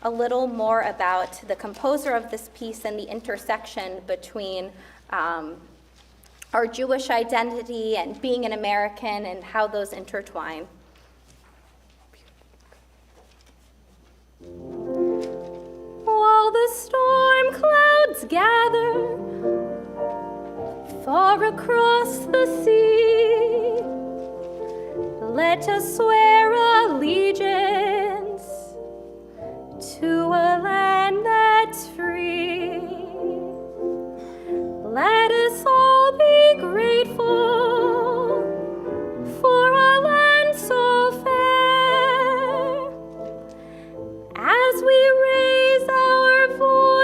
a little more about the composer of this piece and the intersection between our Jewish identity and being an American and how those intertwine. While the storm clouds gather far across the sea, let us swear allegiance to a land that's free. Let us all be grateful for a land so fair as we raise our voice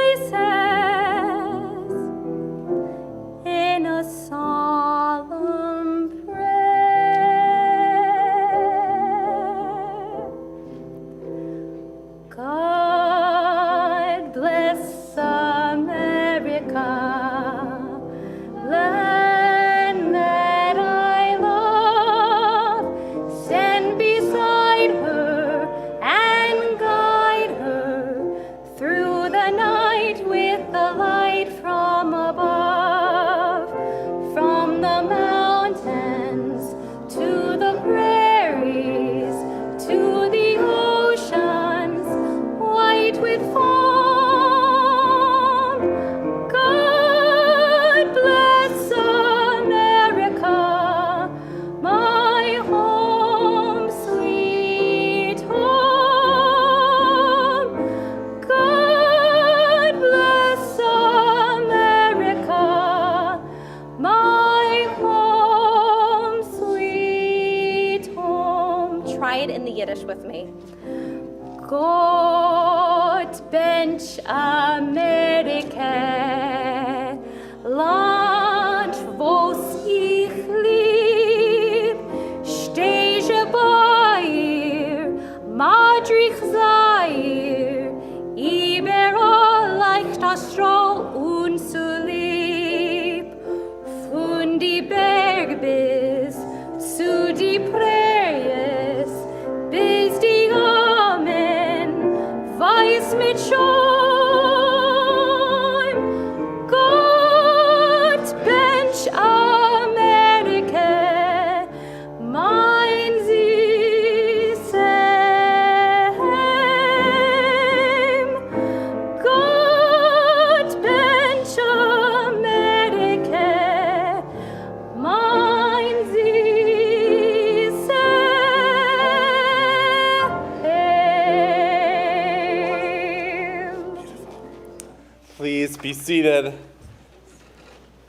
Please be seated.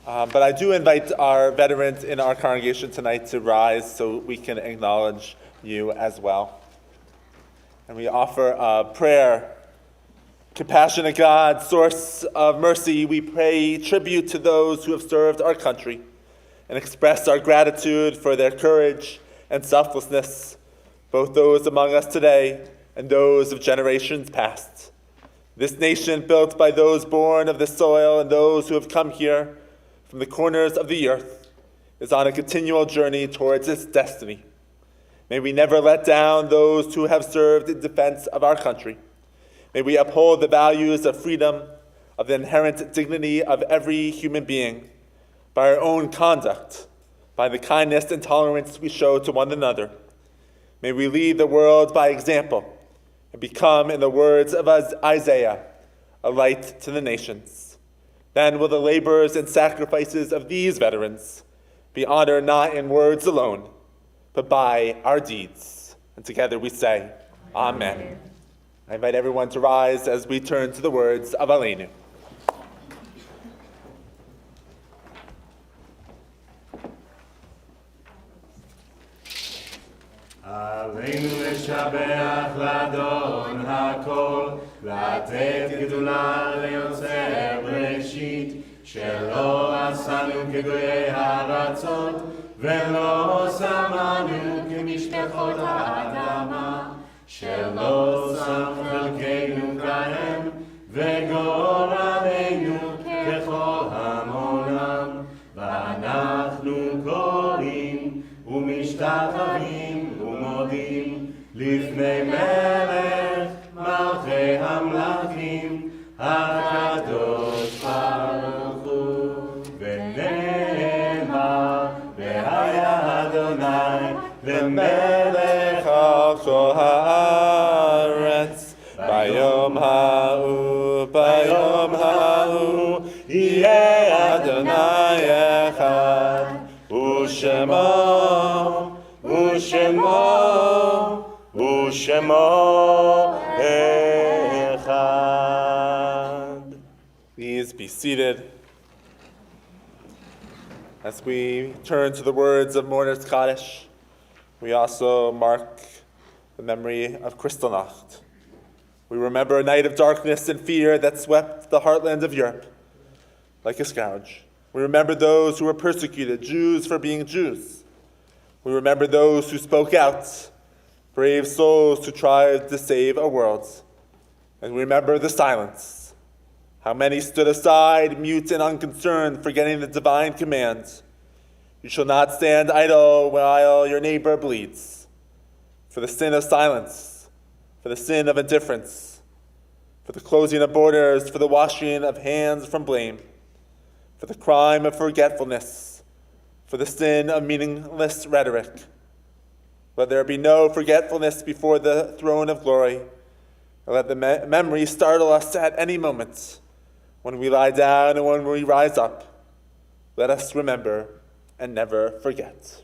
But I do invite our veterans in our congregation tonight to rise so we can acknowledge you as well. And we offer a prayer. Compassionate God, source of mercy, we pay tribute to those who have served our country and express our gratitude for their courage and selflessness, both those among us today and those of generations past. This nation, built by those born of the soil and those who have come here from the corners of the earth, is on a continual journey towards its destiny. May we never let down those who have served in defense of our country. May we uphold the values of freedom, of the inherent dignity of every human being, by our own conduct, by the kindness and tolerance we show to one another. May we lead the world by example and become, in the words of Isaiah, a light to the nations. Then will the labors and sacrifices of these veterans be honored not in words alone, but by our deeds. And together we say, Amen. I invite everyone to rise as we turn to the words of Emanu-El. עלינו לשבח לאדון הכל, לתת גדולה ליוצר בראשית, שלא עשנו כגויי הארצות, ולא שמנו כמשפחות האדמה, שלא שם חלקנו כהם, וגורלנו ככל המונם, ואנחנו קוראים ומשתחווים ומודים לפני מלך מלכי המלכים הקדוש ברוך הוא, ונאמר והיה אדוני למלך על כל הארץ ביום ההוא יהיה אדוני אחד ושמו אחד. Please be seated. As we turn to the words of Mourner's Kaddish, we also mark the memory of Kristallnacht. We remember a night of darkness and fear that swept the heartland of Europe like a scourge. We remember those who were persecuted, Jews for being Jews. We remember those who spoke out, brave souls who tried to save a world. And we remember the silence, how many stood aside, mute and unconcerned, forgetting the divine command. You shall not stand idle while your neighbor bleeds. For the sin of silence, for the sin of indifference, for the closing of borders, for the washing of hands from blame, for the crime of forgetfulness, for the sin of meaningless rhetoric. Let there be no forgetfulness before the throne of glory. And let the memory startle us at any moment. When we lie down and when we rise up, let us remember and never forget.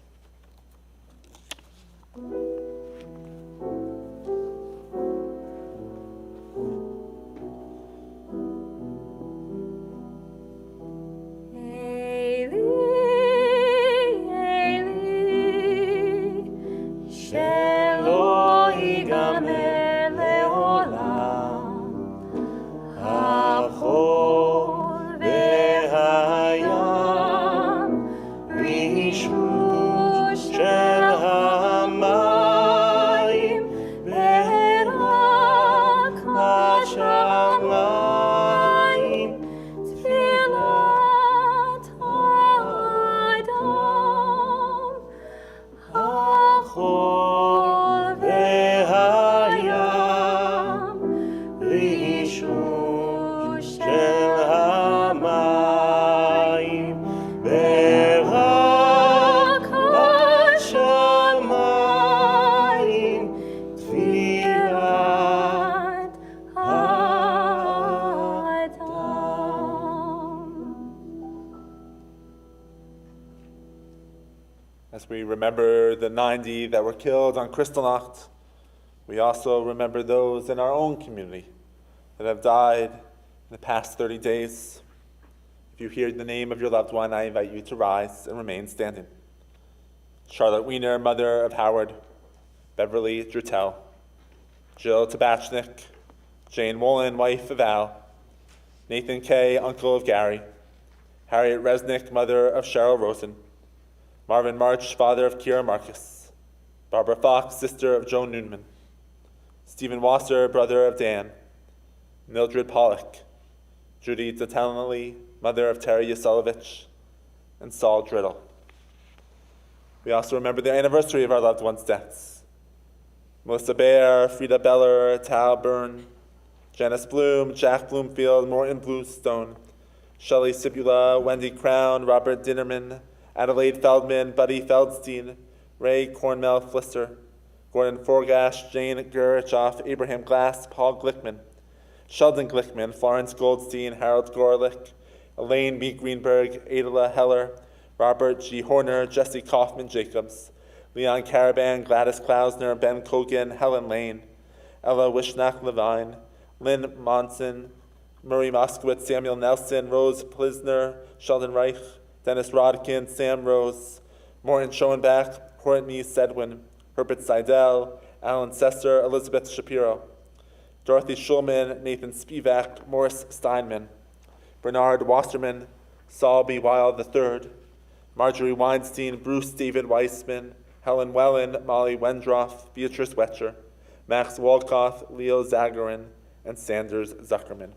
As we remember the 90 that were killed on Kristallnacht, we also remember those in our own community that have died In the past 30 days, if you hear the name of your loved one, I invite you to rise and remain standing. Charlotte Wiener, mother of Howard, Beverly Drutel, Jill Tabachnik, Jane Wolin, wife of Al, Nathan Kay, uncle of Gary, Harriet Resnick, mother of Cheryl Rosen, Marvin March, father of Kira Marcus, Barbara Fox, sister of Joan Noonman, Stephen Wasser, brother of Dan, Mildred Pollock, Judy Dotanley, mother of Terry Yaselovich, and Saul Driddle. We also remember the anniversary of our loved ones' deaths. Melissa Baer, Frida Beller, Tal Byrne, Janice Bloom, Jack Bloomfield, Morton Bluestone, Shelley Sibula, Wendy Crown, Robert Dinnerman, Adelaide Feldman, Buddy Feldstein, Ray Cornmel Flister, Gordon Forgash, Jane Gurichoff, Abraham Glass, Paul Glickman, Sheldon Glickman, Florence Goldstein, Harold Gorlick, Elaine B. Greenberg, Adela Heller, Robert G. Horner, Jesse Kaufman Jacobs, Leon Caraban, Gladys Klausner, Ben Kogan, Helen Lane, Ella Wishnach Levine, Lynn Monson, Murray Moskowitz, Samuel Nelson, Rose Plisner, Sheldon Reich, Dennis Rodkin, Sam Rose, Morton Schoenbach, Courtney Sedwin, Herbert Seidel, Alan Sesser, Elizabeth Shapiro, Dorothy Schulman, Nathan Spivak, Morris Steinman, Bernard Wasserman, Saul B. Wild III, Marjorie Weinstein, Bruce David Weissman, Helen Wellen, Molly Wendroff, Beatrice Wetcher, Max Walkoff, Leo Zagarin, and Sanders Zuckerman.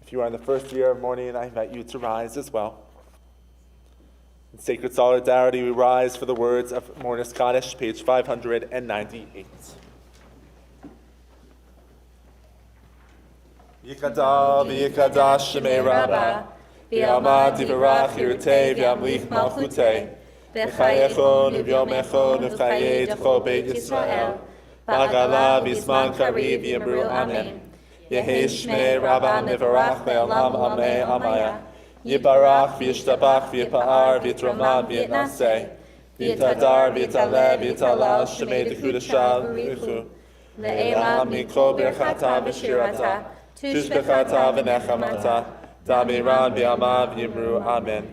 If you are in the first year of mourning, I invite you to rise as well. In sacred solidarity, we rise for the words of Mourner's Kaddish, page 598. Yikadal v'yikadash shemei Rabbah, v'yamad yivarach yirtei v'yamlich malchutei, v'chayecho nivyomecho nivchaye d'cho beit Yisrael, v'agala v'zman kariv yimru amen. Yehi shmei Rabbah nivarach le'olam amei amaya. Yibarach v'yishtabach v'yipa'ar v'yitromad v'yitnaseh, v'yitadar v'yitaleh v'yitalal shemei d'kudashah v'ruchu, le'elam mikol birchata v'shirata, tushbechata v'nechamata, damiran v'yamav yimru amen.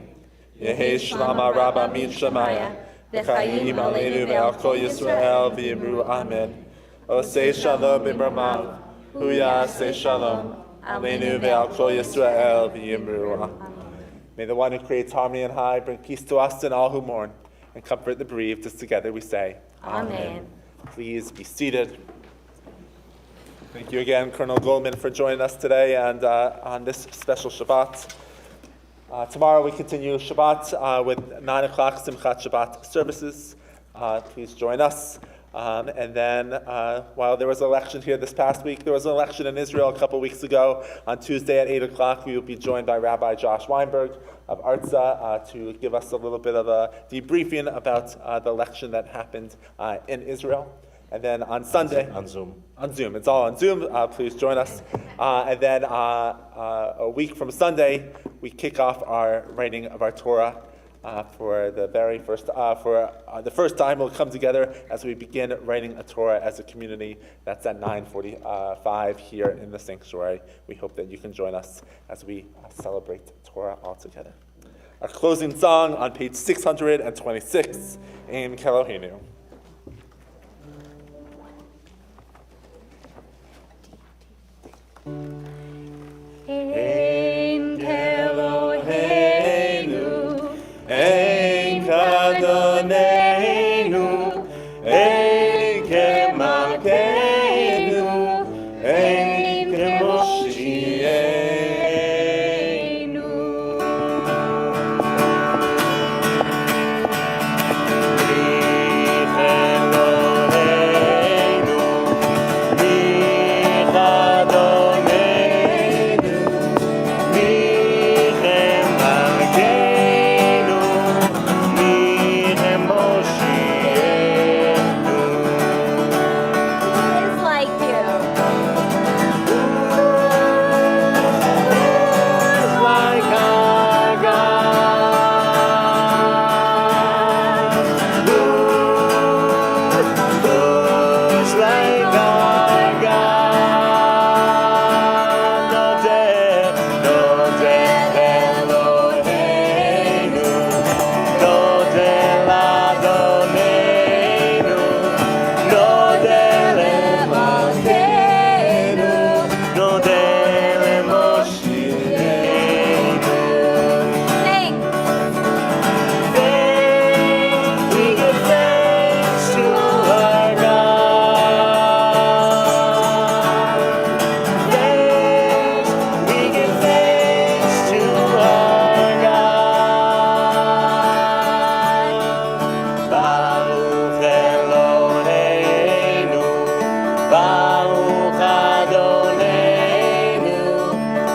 Yehi shlama Rabbah min shemaya, v'chayim aleinu ve'al kol Yisrael v'yimru amen. Osei shalom b'bramav, huya asei shalom, aleinu ve'al kol Yisrael v'yimru amen. May the one who creates harmony and high bring peace to us and all who mourn, and comfort the bereaved, as together we say, Amen. Please be seated. Thank you again, Colonel Goldman, for joining us today and on this special Shabbat. Tomorrow we continue Shabbat with 9 o'clock Simchat Shabbat services. Please join us. And then while there was an election here this past week, there was an election in Israel a couple weeks ago. On Tuesday at 8 o'clock, we will be joined by Rabbi Josh Weinberg of Arza to give us a little bit of a debriefing about the election that happened in Israel. And then on Sunday... On Zoom. On Zoom. It's all on Zoom. Please join us. And then a week from Sunday, we kick off our writing of our Torah for the very first, the first time we'll come together as we begin writing a Torah as a community. That's at 9:45 here in the sanctuary. We hope that you can join us as we celebrate Torah all together. Our closing song on page 626, Ein Kelohenu. Ein Kelohenu, Ein Kadonenu, Ein Kemalkeinu, Ein Kemoshienu.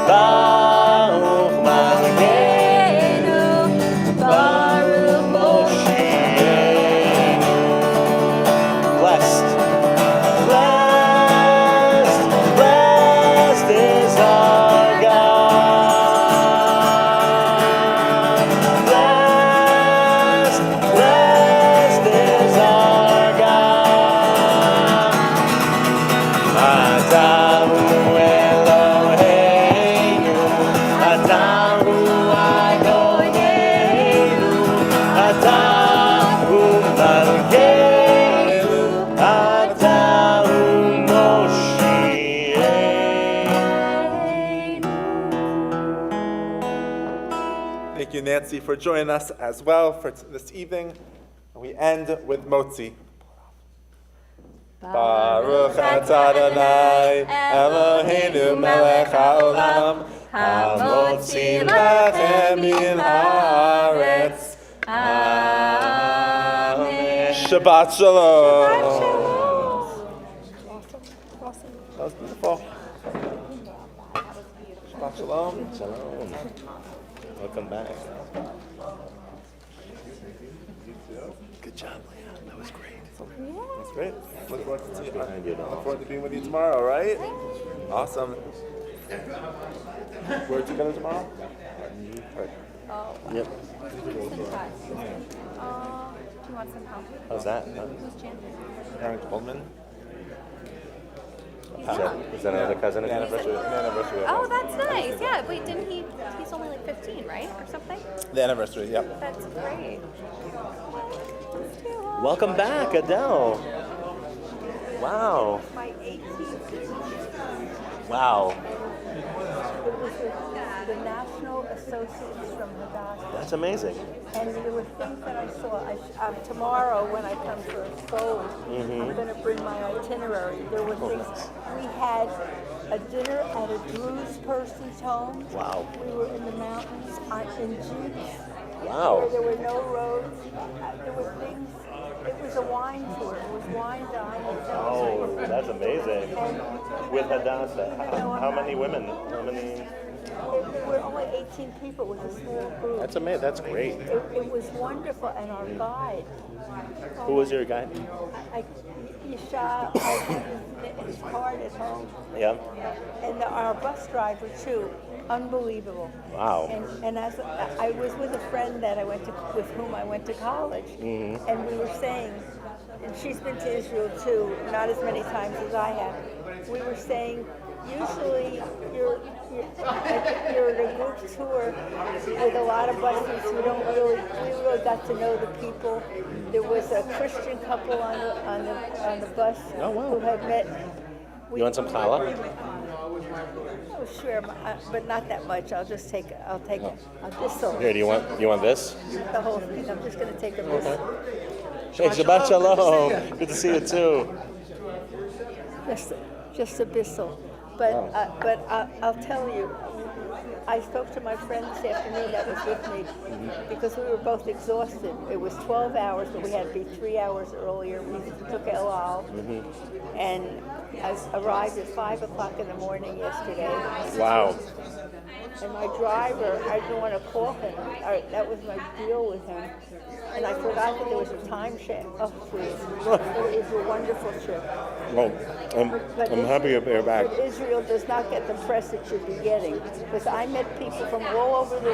Baruch Malkeinu, Baruch Moshiach. Blessed, blessed, blessed is our God. Blessed, blessed is our God. Adamu Eloheinu, Adamu Adonenu, Adamu Malkeinu, Adamu Moshiach. Thank you, Nancy, for joining us as well for this evening. We end with Motzi. Baruch atah Adonai Eloheinu melech haolam hamotzi lachem min haaretz. Amen. Shabbat shalom. That was beautiful. Shabbat shalom. Shalom. Welcome back. Good job, Leah. That was great. That's great. Look forward to seeing you. Behind you, Look forward to being with you tomorrow, all right? Awesome. We're together tomorrow? Yep. Do you want some help? How's that? Who's Jan? Aaron Coleman. Is that another cousin of The yours? anniversary. Oh, that's nice. Yeah, wait, didn't he? He's only like 15, right, or something? The anniversary, yep. That's great. Welcome back, Adele. Wow. My 18th, Wow. it was the National Associates from Hadassah. That's amazing. And there were things that I saw. Tomorrow, when I come for a soul, I'm going to bring my itinerary. There were things. We had a dinner at a Druze person's home. Wow. We were in the mountains in jeeps. Wow. Where there were no roads. There were things. It was a wine tour. It was wine dining. Oh, that's amazing. With Hadassah, how many women? How many? There were only 18 people. It was a small group. That's amazing. That's great. It was wonderful. And our guide, Who was your guide? Yisha, his card at home. Yeah. And our bus driver too, unbelievable. Wow. And as I was with a friend that with whom I went to college, and we were saying, and she's been to Israel too, not as many times as I have. We were saying, usually you're at a group tour with a lot of buses. We really got to know the people. There was a Christian couple on the bus who had met. You want some challah? Oh, sure, but not that much. I'll take a bissel. Here, do you want this? The whole thing. I'm just going to take a bissel. Hey, Shabbat shalom. Good to see you too. Just a bissel. But I'll tell you, I spoke to my friend this afternoon that was with me because we were both exhausted. It was 12 hours, but we had to be 3 hours earlier. We took El Al, and I arrived at 5 o'clock in the morning yesterday. Wow. And my driver, I didn't want to call him. That was my deal with him. And I forgot that there was a time check. Oh, please. It was a wonderful trip. Well, I'm happy you're back. But Israel does not get the press it should be getting. Because I met people from all over the